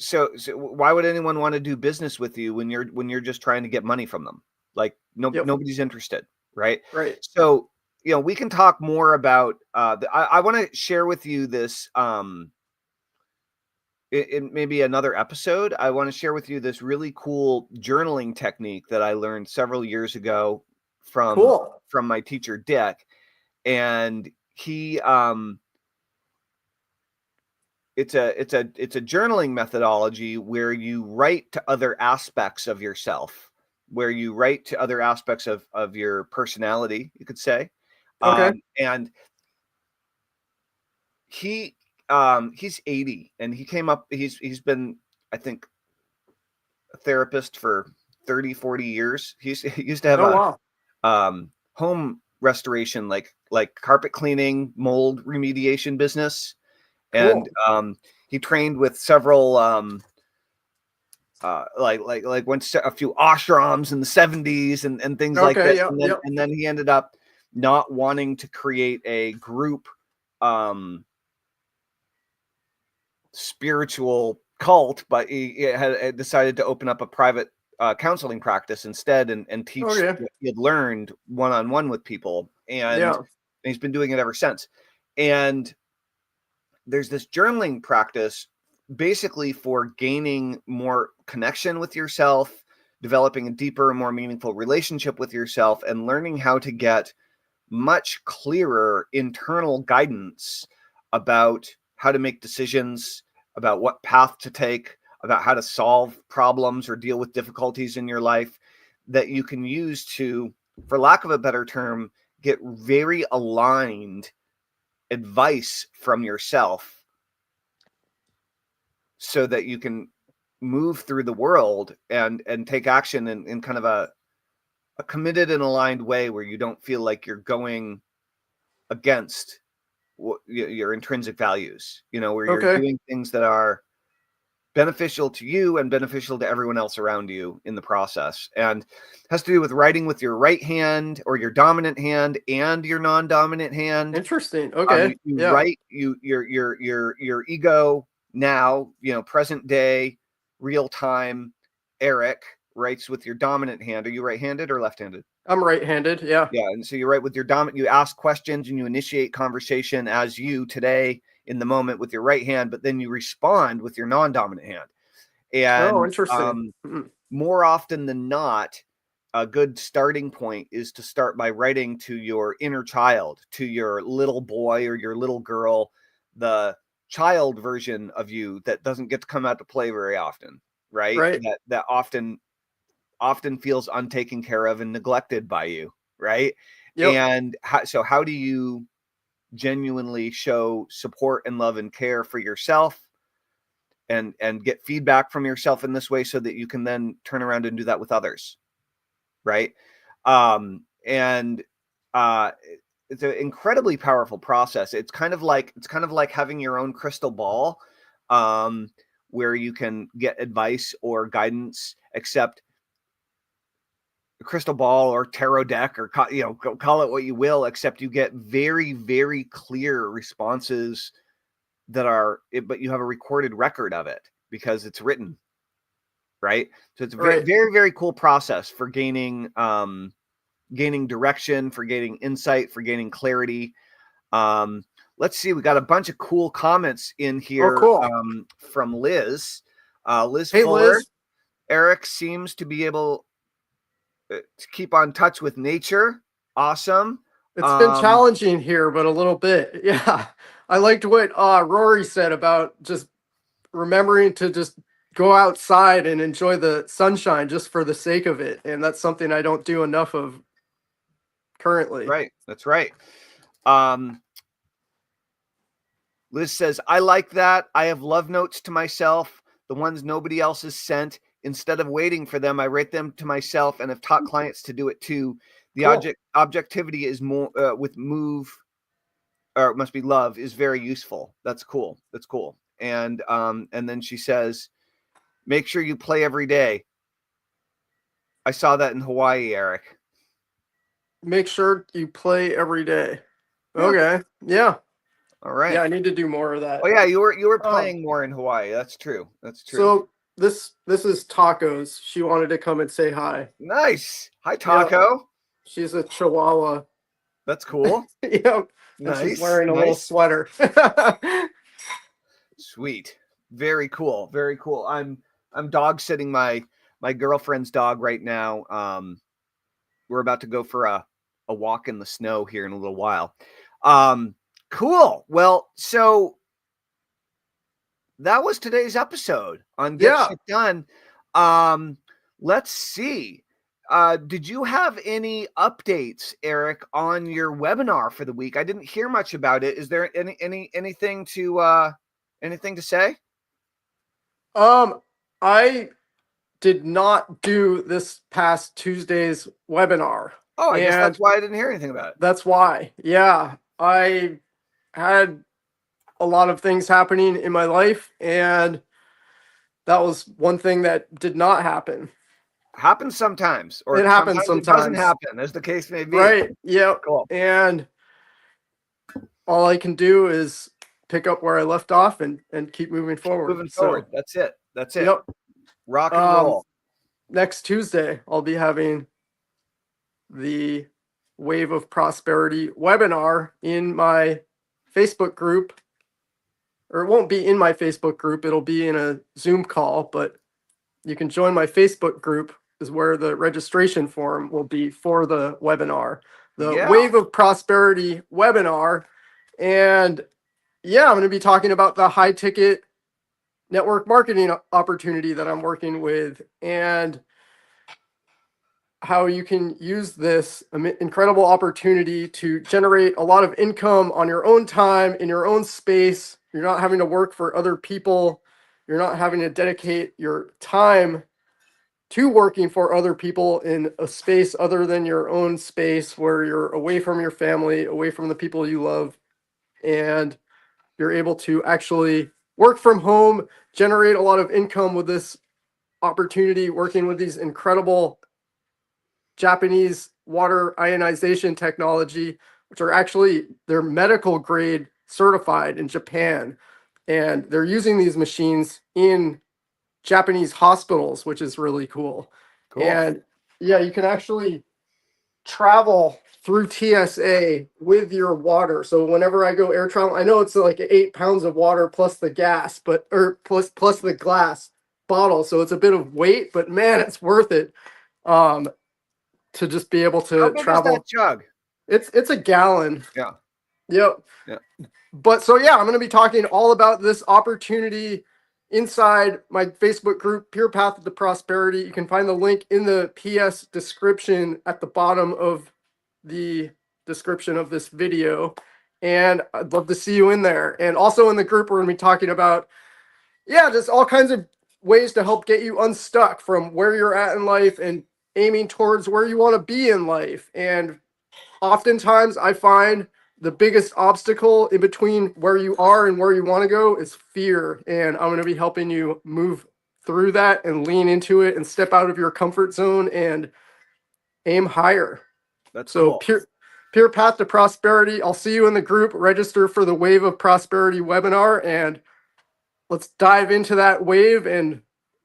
why would anyone want to do business with you when you're just trying to get money from them? Like Yep. nobody's interested, right? Right. So, we can talk more about I want to share with you this in maybe another episode. I want to share with you this really cool journaling technique that I learned several years ago from Cool. my teacher Dick, and he it's a journaling methodology where you write to other aspects of yourself, where you write to other aspects of your personality, you could say. Okay. And he's 80, and he's been, I think, a therapist for 30-40 years. He used to have Oh, wow. home restoration, like carpet cleaning, mold remediation business. And Cool. he trained with several like went to a few ashrams in the 70s and things like Okay. that. Yep. And then Yep. he ended up not wanting to create a group spiritual cult, but he had decided to open up a private counseling practice instead, and teach Okay. what he had learned one-on-one with people. And Yeah. he's been doing it ever since. And there's this journaling practice basically for gaining more connection with yourself, developing a deeper and more meaningful relationship with yourself, and learning how to get much clearer internal guidance about how to make decisions, about what path to take, about how to solve problems or deal with difficulties in your life, that you can use to, for lack of a better term, get very aligned advice from yourself, so that you can move through the world and take action in kind of a committed and aligned way, where you don't feel like you're going against your intrinsic values, where you're Okay. doing things that are beneficial to you and beneficial to everyone else around you in the process. And has to do with writing with your right hand, or your dominant hand, and your non-dominant hand. Interesting. Okay. You Yeah. write your ego now, present day, real time. Eric writes with your dominant hand. Are you right-handed or left-handed? I'm right-handed. Yeah. Yeah, and so you write with your dominant. You ask questions and you initiate conversation as you today in the moment with your right hand, but then you respond with your non-dominant hand. Oh, And interesting. more often than not, a good starting point is to start by writing to your inner child, to your little boy or your little girl, the child version of you that doesn't get to come out to play very often, right? Right. That often feels untaken care of and neglected by you, right? Yep. And how do you genuinely show support and love and care for yourself, and get feedback from yourself in this way, so that you can then turn around and do that with others, right? And it's an incredibly powerful process. It's kind of like having your own crystal ball, where you can get advice or guidance, except a crystal ball or tarot deck, or call it what you will, except you get very, very clear responses but you have a recorded record of it because it's written, right? So it's a very, Right. very, very cool process for gaining direction, for gaining insight, for gaining clarity. Let's see, we got a bunch of cool comments in here. Cool. From Liz. Liz Hey, Fuller. Liz. Eric seems to be able to keep on touch with nature. Awesome. It's been challenging here, but a little bit. Yeah. I liked what Rory said about just remembering to just go outside and enjoy the sunshine just for the sake of it. And that's something I don't do enough of currently. Right. That's right. Liz says, I like that. I have love notes to myself, the ones nobody else has sent. instead of waiting for them, I rate them to myself and have taught clients to do it too. The Cool. objectivity is more with move, or it must be love, is very useful. That's cool. That's cool. And then she says, make sure you play every day. I saw that in Hawaii, Eric. Make sure you play every day. Yeah. Okay. Yeah. All right. Yeah, I need to do more of that. Oh yeah, you were playing more in Hawaii. That's true. That's true. So this is Tacos. She wanted to come and say hi. Nice. Hi, Taco. She's a Chihuahua. That's cool. Yep. Nice. And she's wearing a little sweater. Sweet. Very cool. Very cool. I'm dog sitting my girlfriend's dog right now. We're about to go for a walk in the snow here in a little while. Cool. Well, so that was today's episode on Get Shit Done. Let's see. Did you have any updates, Eric, on your webinar for the week? I didn't hear much about it. Is there anything to say? I did not do this past Tuesday's webinar. Oh, I guess that's why I didn't hear anything about it. That's why. Yeah. I had a lot of things happening in my life, and that was one thing that did not happen. Happens sometimes, or it happens sometimes. It doesn't happen, as the case may be. Right. Yep. Cool. And all I can do is pick up where I left off and keep moving forward. Moving forward. That's it. That's it. Yep. Rock and roll. Next Tuesday, I'll be having the Wave of Prosperity webinar in my Facebook group. Or it won't be in my Facebook group. It'll be in a Zoom call, but you can join my Facebook group, is where the registration form will be for the webinar. The Wave of Prosperity webinar. And yeah, I'm going to be talking about the high ticket network marketing opportunity that I'm working with, and how you can use this incredible opportunity to generate a lot of income on your own time, in your own space. You're not having to work for other people. You're not having to dedicate your time to working for other people in a space other than your own space, where you're away from your family, away from the people you love, and you're able to actually work from home, generate a lot of income with this opportunity, working with these incredible Japanese water ionization technology, which are actually, they're medical grade certified in Japan. And they're using these machines in Japanese hospitals, which is really cool. And yeah, you can actually travel through TSA with your water. So whenever I go air travel, I know it's like 8 pounds of water plus the gas, plus the glass bottle. So it's a bit of weight, but man, it's worth it. To just be able to travel. Is that jug? It's a gallon. Yeah. Yep. Yeah. But so yeah, I'm going to be talking all about this opportunity inside my Facebook group, Pure Path to Prosperity. You can find the link in the PS description at the bottom of the description of this video. And I'd love to see you in there. And also in the group, we're going to be talking about, just all kinds of ways to help get you unstuck from where you're at in life and aiming towards where you want to be in life. And oftentimes I find the biggest obstacle in between where you are and where you want to go is fear. And I'm going to be helping you move through that and lean into it and step out of your comfort zone and aim higher. That's so cool. Pure Path to Prosperity. I'll see you in the group. Register for the Wave of Prosperity webinar, and let's dive into that wave and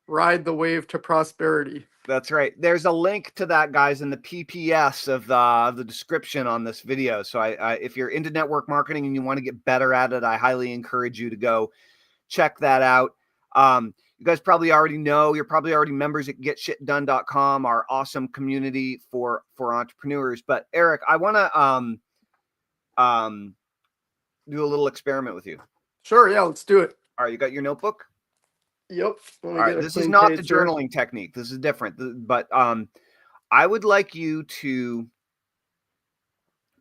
ride the wave to prosperity. That's right. There's a link to that, guys, in the PPS of the description on this video. So if you're into network marketing and you want to get better at it, I highly encourage you to go check that out. You guys probably already know, you're probably already members at getshitdone.com, our awesome community for entrepreneurs. But Eric, I want to do a little experiment with you. Sure. Yeah, let's do it. All right. You got your notebook? Yep. All right. This is not the journaling technique. This is different. But I would like you to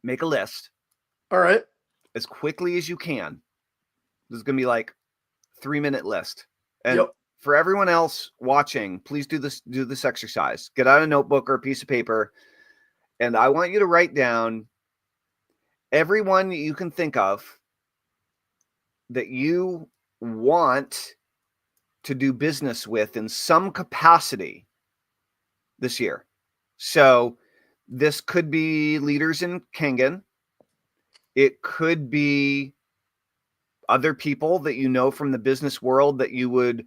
make a list. All right. As quickly as you can. This is going to be like 3-minute list. And for everyone else watching, please do this exercise. Get out a notebook or a piece of paper, and I want you to write down everyone you can think of that you want to do business with in some capacity this year. So this could be leaders in Kangen. It could be other people that you know from the business world that you would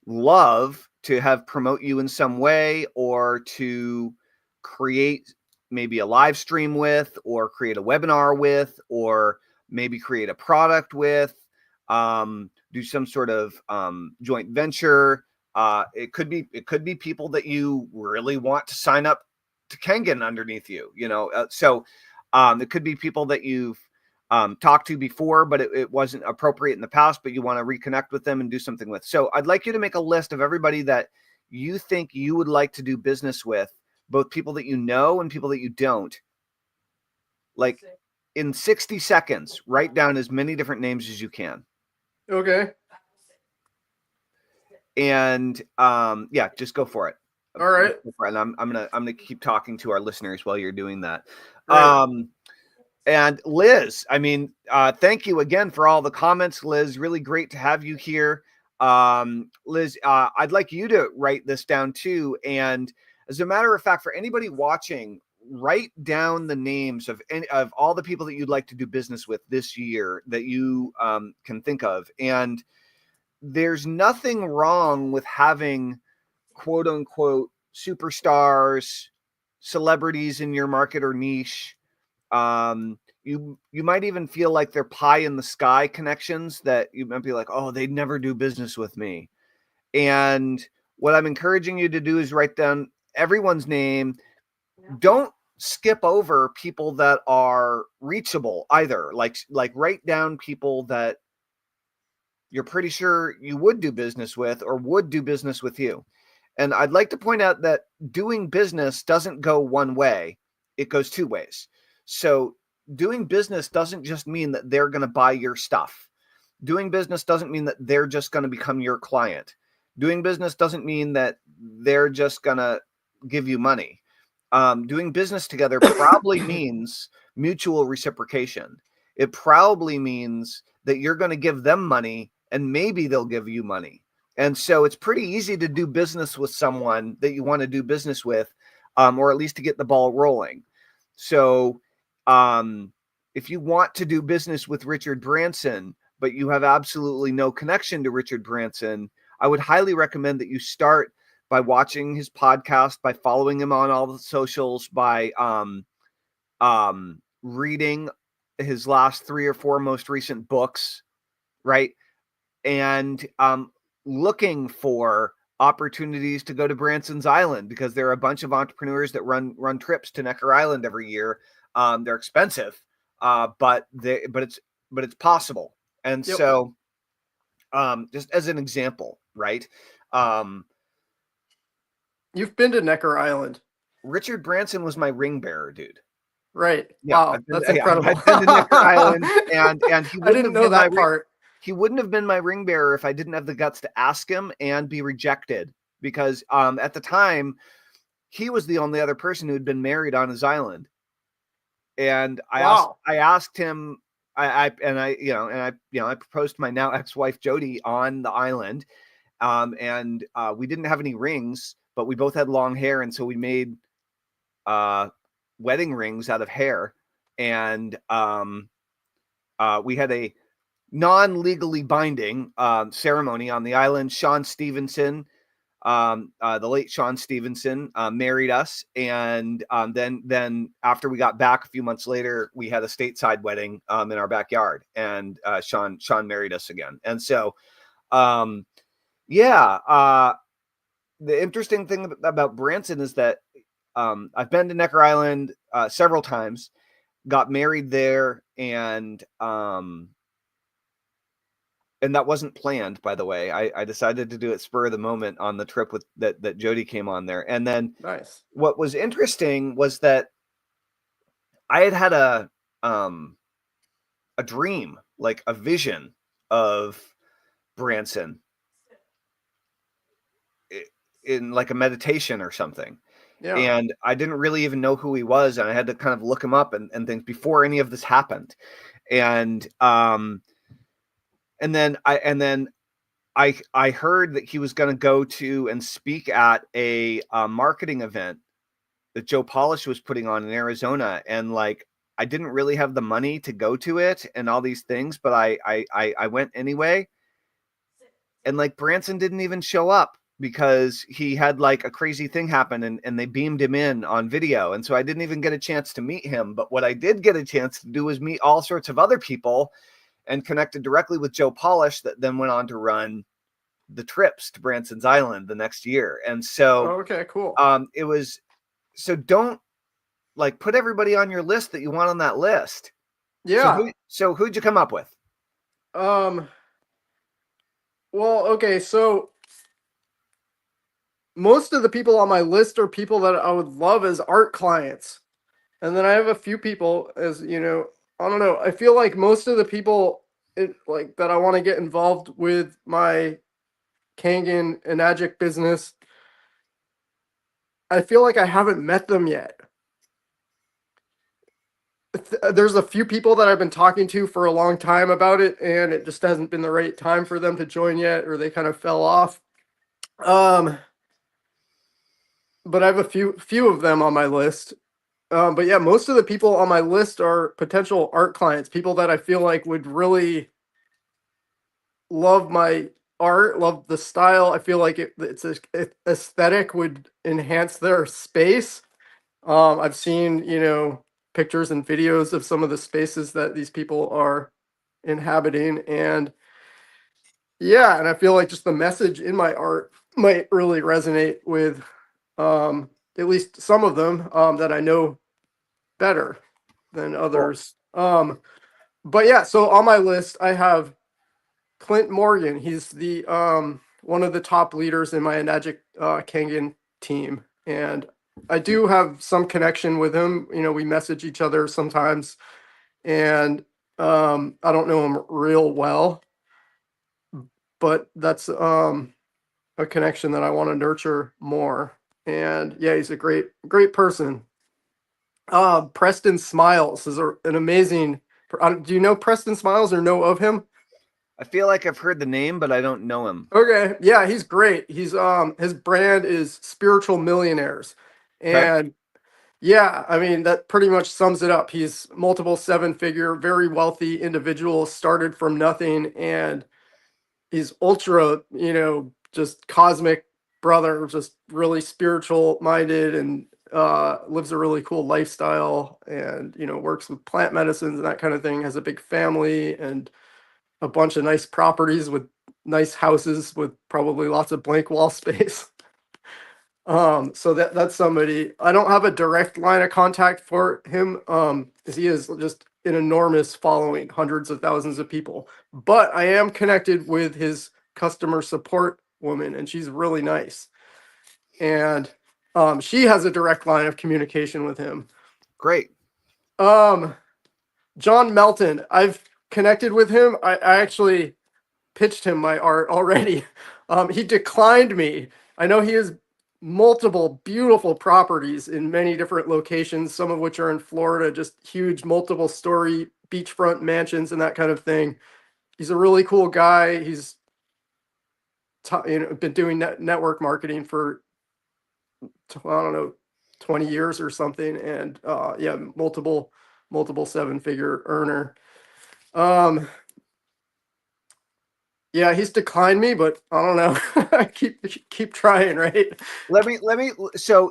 love to have promote you in some way, or to create maybe a live stream with, or create a webinar with, or maybe create a product with, do some sort of joint venture. It could be people that you really want to sign up to Kangen underneath you, so it could be people that you've talked to before, but it wasn't appropriate in the past, but you want to reconnect with them and do something with. So I'd like you to make a list of everybody that you think you would like to do business with, both people that you know and people that you don't. Like in 60 seconds, write down as many different names as you can. Okay. And yeah, just go for it. All right. And I'm gonna keep talking to our listeners while you're doing that. Great. And Liz, I mean, thank you again for all the comments, Liz. Really great to have you here. Liz, I'd like you to write this down too. And as a matter of fact, for anybody watching, write down the names of all the people that you'd like to do business with this year that you can think of. And there's nothing wrong with having quote unquote superstars, celebrities in your market or niche. You might even feel like they're pie in the sky connections that you might be like, oh, they'd never do business with me. And what I'm encouraging you to do is write down everyone's name. Don't skip over people that are reachable either. Like write down people that you're pretty sure you would do business with or would do business with you. And I'd like to point out that doing business doesn't go one way. It goes two ways. So doing business doesn't just mean that they're going to buy your stuff. Doing business doesn't mean that they're just going to become your client. Doing business doesn't mean that they're just going to give you money. Doing business together probably means mutual reciprocation. It probably means that you're going to give them money and maybe they'll give you money. And so it's pretty easy to do business with someone that you want to do business with, or at least to get the ball rolling. So if you want to do business with Richard Branson, but you have absolutely no connection to Richard Branson, I would highly recommend that you start by watching his podcast, by following him on all the socials, by reading his last 3 or 4 most recent books, right? And looking for opportunities to go to Branson's Island, because there are a bunch of entrepreneurs that run trips to Necker Island every year. They're expensive, but it's possible. And Yep. so just as an example, right? You've been to Necker Island. Richard Branson was my ring bearer, dude. Right. Yeah, Wow. That's incredible. I've been to Necker Island, and he I didn't know that part. He wouldn't have been my ring bearer if I didn't have the guts to ask him and be rejected, because at the time he was the only other person who had been married on his island. And I asked him, I proposed to my now ex-wife Jody on the island. And we didn't have any rings, but we both had long hair, and so we made wedding rings out of hair. And we had a non-legally binding ceremony on the island. Sean Stevenson, the late Sean Stevenson, married us, and then after we got back a few months later, we had a stateside wedding in our backyard, and Sean married us again. And so the interesting thing about Branson is that I've been to Necker Island several times, got married there, and that wasn't planned, by the way. I decided to do it spur of the moment on the trip with that Jody came on there. And then Nice. What was interesting was that I had a dream, like a vision of Branson. in like a meditation or something. Yeah. And I didn't really even know who he was, and I had to kind of look him up and things before any of this happened. And then I heard that he was going to go to and speak at a marketing event that Joe Polish was putting on in Arizona, and like I didn't really have the money to go to it and all these things, but I went anyway. And like Branson didn't even show up because he had like a crazy thing happen, and they beamed him in on video. And so I didn't even get a chance to meet him. But what I did get a chance to do was meet all sorts of other people and connected directly with Joe Polish, that then went on to run the trips to Branson's Island the next year. And so Okay, cool. it was, so don't like put everybody on your list that you want on that list. Yeah. So who'd you come up with? Well, okay, so most of the people on my list are people that I would love as art clients. And then I have a few people as, you know, I don't know. I feel like most of the people like that I want to get involved with my Kangen and Agic business, I feel like I haven't met them yet. There's a few people that I've been talking to for a long time about it, and it just hasn't been the right time for them to join yet, or they kind of fell off. But I have a few of them on my list. But yeah, most of the people on my list are potential art clients, people that I feel like would really love my art, love the style. I feel like it's aesthetic would enhance their space. I've seen, you know, pictures and videos of some of the spaces that these people are inhabiting, and yeah, and I feel like just the message in my art might really resonate with at least some of them that I know better than others. But yeah, so on my list I have Clint Morgan. He's the one of the top leaders in my Enagic Kangen team, and I do have some connection with him. You know, we message each other sometimes, and I don't know him real well, but that's a connection that I want to nurture more. And yeah, he's a great person. Preston Smiles is an amazing. Do you know Preston Smiles or know of him? I feel like I've heard the name, but I don't know him. Okay, yeah, he's great. He's his brand is Spiritual Millionaires, Okay. and yeah, I mean that pretty much sums it up. He's multiple seven-figure, very wealthy individual, started from nothing, and he's ultra, you know, just cosmic brother, just really spiritual minded, and lives a really cool lifestyle, and you know works with plant medicines and that kind of thing. Has a big family and a bunch of nice properties with nice houses with probably lots of blank wall space. So that's somebody. I don't have a direct line of contact for him, because he is just an enormous following, hundreds of thousands of people. But I am connected with his customer support woman, and she's really nice. And she has a direct line of communication with him. Great. John Melton, I've connected with him. I actually pitched him my art already. He declined me. I know he has multiple beautiful properties in many different locations, some of which are in Florida, just huge multiple story beachfront mansions and that kind of thing. He's a really cool guy. He's been doing network marketing for I don't know 20 years or something, and yeah, multiple seven-figure earner. Yeah, he's declined me, but I don't know. I keep trying, right? Let me so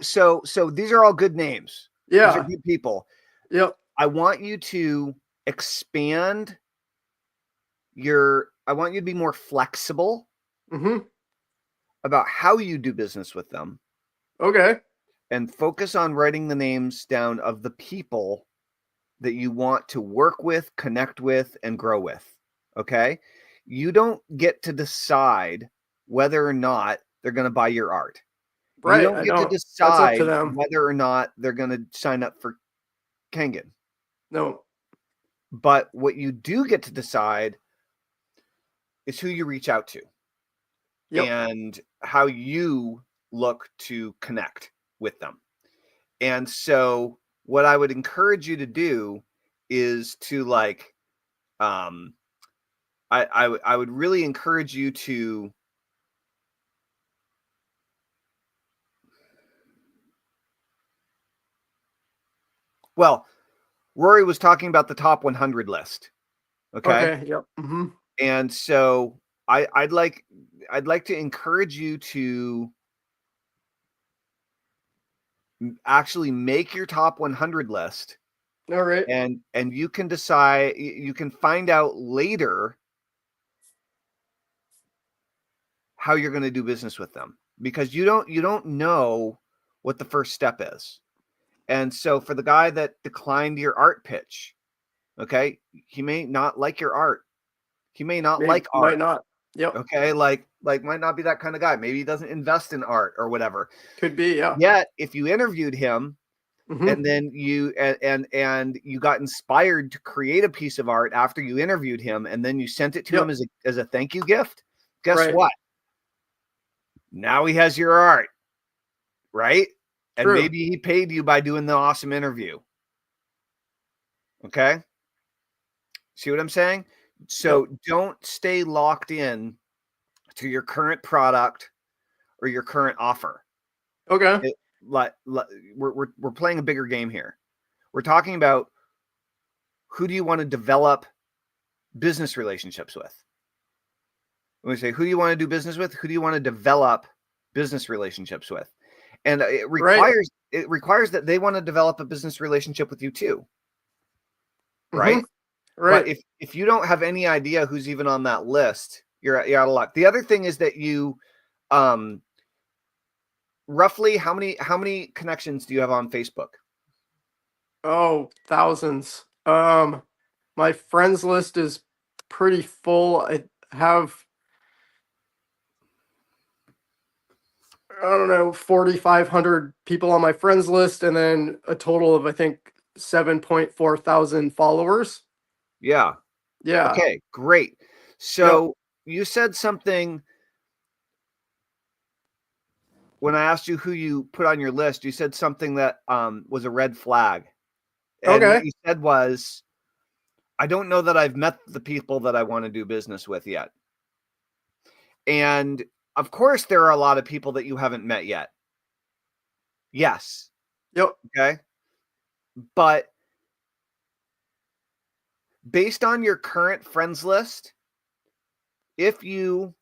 these are all good names. These are Yeah. good people. Yep. I want you to expand I want you to be more flexible Mm-hmm. about how you do business with them, Okay. and focus on writing the names down of the people that you want to work with, connect with, and grow with. Okay? You don't get to decide whether or not they're going to buy your art. You Right. don't I get to don't. That's up decide to them. whether or not they're going to sign up for Kangen. No. But what you do get to decide is who you reach out to, Yep. and how you look to connect with them. And so what I would encourage you to do is to like, I would really encourage you to Rory was talking about the top 100 list. Okay. Yep. Mm-hmm. And so I'd like to encourage you to actually make your top 100 list. All right. And you can decide, you can find out later how you're going to do business with them, because you don't know what the first step is. And so for the guy that declined your art pitch, okay, he may not like your art. He may not like art. Might not. Yep. Okay. Like might not be that kind of guy. Maybe he doesn't invest in art or whatever. Could be. Yeah. Yet if you interviewed him, Mm-hmm. and then you and you got inspired to create a piece of art after you interviewed him, and then you sent it to him as a thank you gift, guess what? Now he has your art, right? And maybe he paid you by doing the awesome interview. Okay. See what I'm saying? So don't stay locked in to your current product or your current offer. Okay. We're playing a bigger game here. We're talking about, who do you want to develop business relationships with? When we say, who do you want to do business with? Who do you want to develop business relationships with? And it requires that they want to develop a business relationship with you too. Right? Mm-hmm. Right. But if you don't have any idea who's even on that list, you're out of luck. The other thing is that you, roughly how many connections do you have on Facebook? Oh, thousands. My friends list is pretty full. I have, I don't know, 4,500 people on my friends list, and then a total of, I think, 7.4 thousand followers. Yeah. Yeah. Okay, great. So you said something when I asked you who you put on your list. You said something that was a red flag. And what you said was, I don't know that I've met the people that I want to do business with yet. And of course, there are a lot of people that you haven't met yet. Yes. Yep. Okay. But based on your current friends list, if you,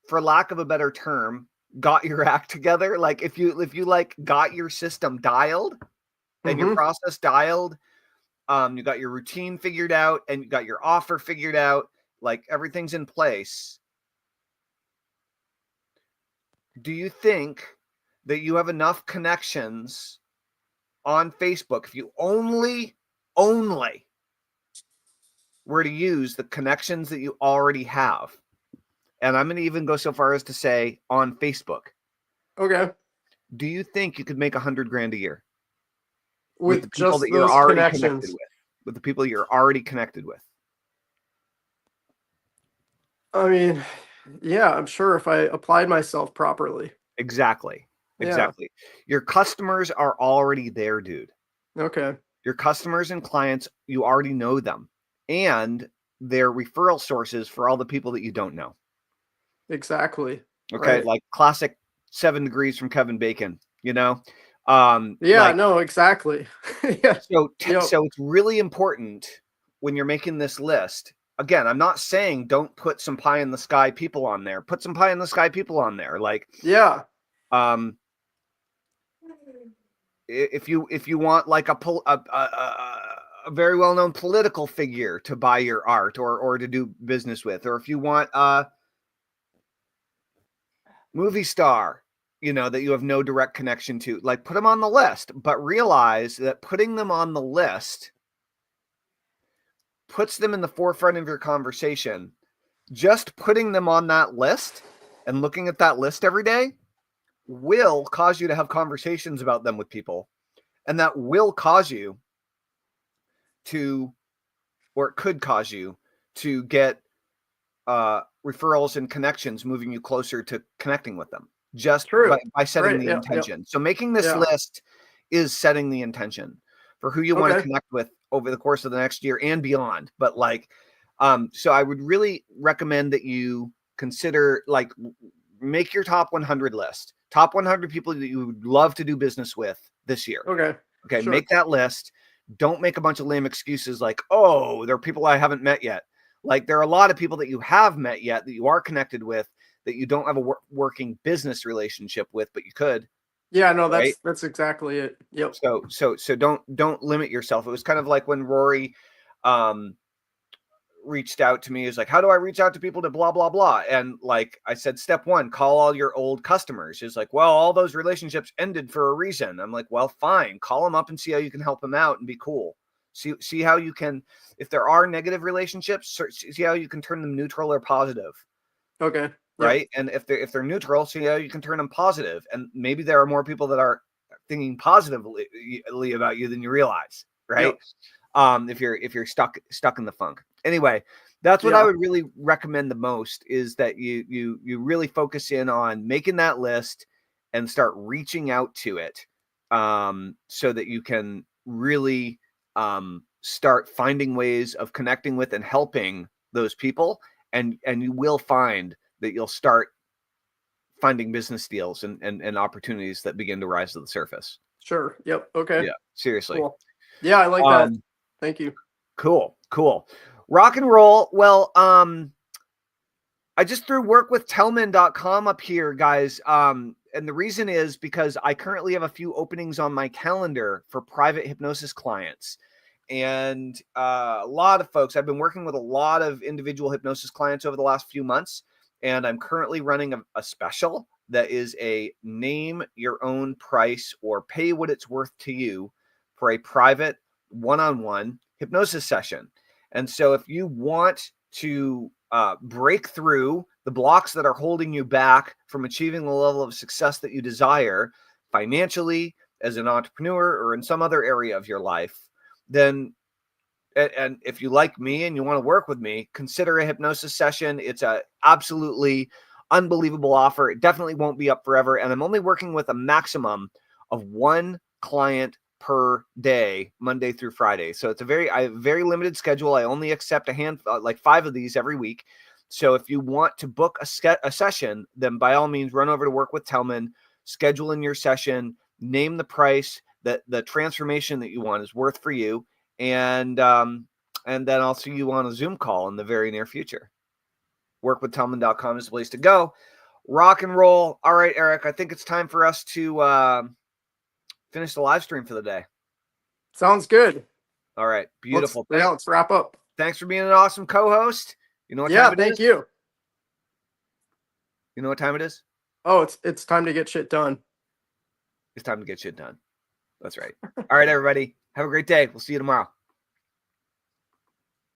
for lack of a better term, got your act together, like if you like got your system dialed and your process dialed, you got your routine figured out and you got your offer figured out, like everything's in place. Do you think that you have enough connections on Facebook, if you only were to use the connections that you already have? And I'm going to even go so far as to say on Facebook. Okay. Do you think you could make $100,000 a year with the people just that you're those already connections? connected with the people you're already connected with? I mean, yeah, I'm sure if I applied myself properly. Exactly. Exactly. Your customers are already there, dude. Okay. Your customers and clients, you already know them, and they're referral sources for all the people that you don't know. Exactly. Okay. Right. Like classic 7 Degrees from Kevin Bacon, you know? No, exactly. Yeah. So it's really important when you're making this list. Again, I'm not saying don't put some pie in the sky people on there. Put some pie in the sky people on there. Like, if you want like a very well-known political figure to buy your art or to do business with, or if you want a movie star, you know, that you have no direct connection to, like, put them on the list, but realize that putting them on the list puts them in the forefront of your conversation. Just putting them on that list and looking at that list every day will cause you to have conversations about them with people. And that will cause you to, or it could cause you to get referrals and connections, moving you closer to connecting with them. just True. by setting Right. the Yeah. Yeah. intention. So making this Yeah. list is setting the intention for who you want to Okay. connect with over the course of the next year and beyond. But like, so I would really recommend that you consider, like, make your top 100 list, top 100 people that you would love to do business with this year. Okay. Okay. Sure. Make that list. Don't make a bunch of lame excuses like, oh, there are people I haven't met yet. Like, there are a lot of people that you have met yet that you are connected with that you don't have a working business relationship with, but you could. Yeah, no, Right? that's exactly it. Yep. So don't limit yourself. It was kind of like when Rory reached out to me. He was like, how do I reach out to people to blah, blah, blah? And like I said, step one, call all your old customers. He's like, well, all those relationships ended for a reason. I'm like, well, fine, call them up and see how you can help them out and be cool. See how you can, if there are negative relationships, see how you can turn them neutral or positive. Okay. Right. And if they're neutral, see how you can turn them positive. And maybe there are more people that are thinking positively about you than you realize. Right. If you're stuck in the funk. Anyway, that's what I would really recommend the most, is that you really focus in on making that list and start reaching out to it, so that you can really start finding ways of connecting with and helping those people, and you will find that you'll start finding business deals and opportunities that begin to rise to the surface. Sure. Yep. Okay. Yeah, seriously. Cool. Yeah, I like that. Thank you. Cool. Rock and roll. Well, I just threw workwithtellman.com up here, guys. And the reason is because I currently have a few openings on my calendar for private hypnosis clients. And a lot of folks, I've been working with a lot of individual hypnosis clients over the last few months. And I'm currently running a special that is a name your own price or pay what it's worth to you for a private one-on-one hypnosis session. And so if you want to break through the blocks that are holding you back from achieving the level of success that you desire financially, as an entrepreneur, or in some other area of your life, then, and if you like me and you want to work with me, consider a hypnosis session. It's a absolutely unbelievable offer. It definitely won't be up forever. And I'm only working with a maximum of one client per day, Monday through Friday. So it's I have a very limited schedule. I only accept like 5 of these every week. So if you want to book a session, then by all means, run over to Work with Tellman, schedule in your session, name the price that the transformation that you want is worth for you. And then I'll see you on a Zoom call in the very near future. Workwithtellman.com is the place to go. Rock and roll. All right, Eric, I think it's time for us to finish the live stream for the day. Sounds good. All right. Beautiful. Let's wrap up. Thanks for being an awesome co-host. You know what time it is? Thank you. You know what time it is? Oh, it's time to get shit done. It's time to get shit done. That's right. All right, everybody. Have a great day. We'll see you tomorrow.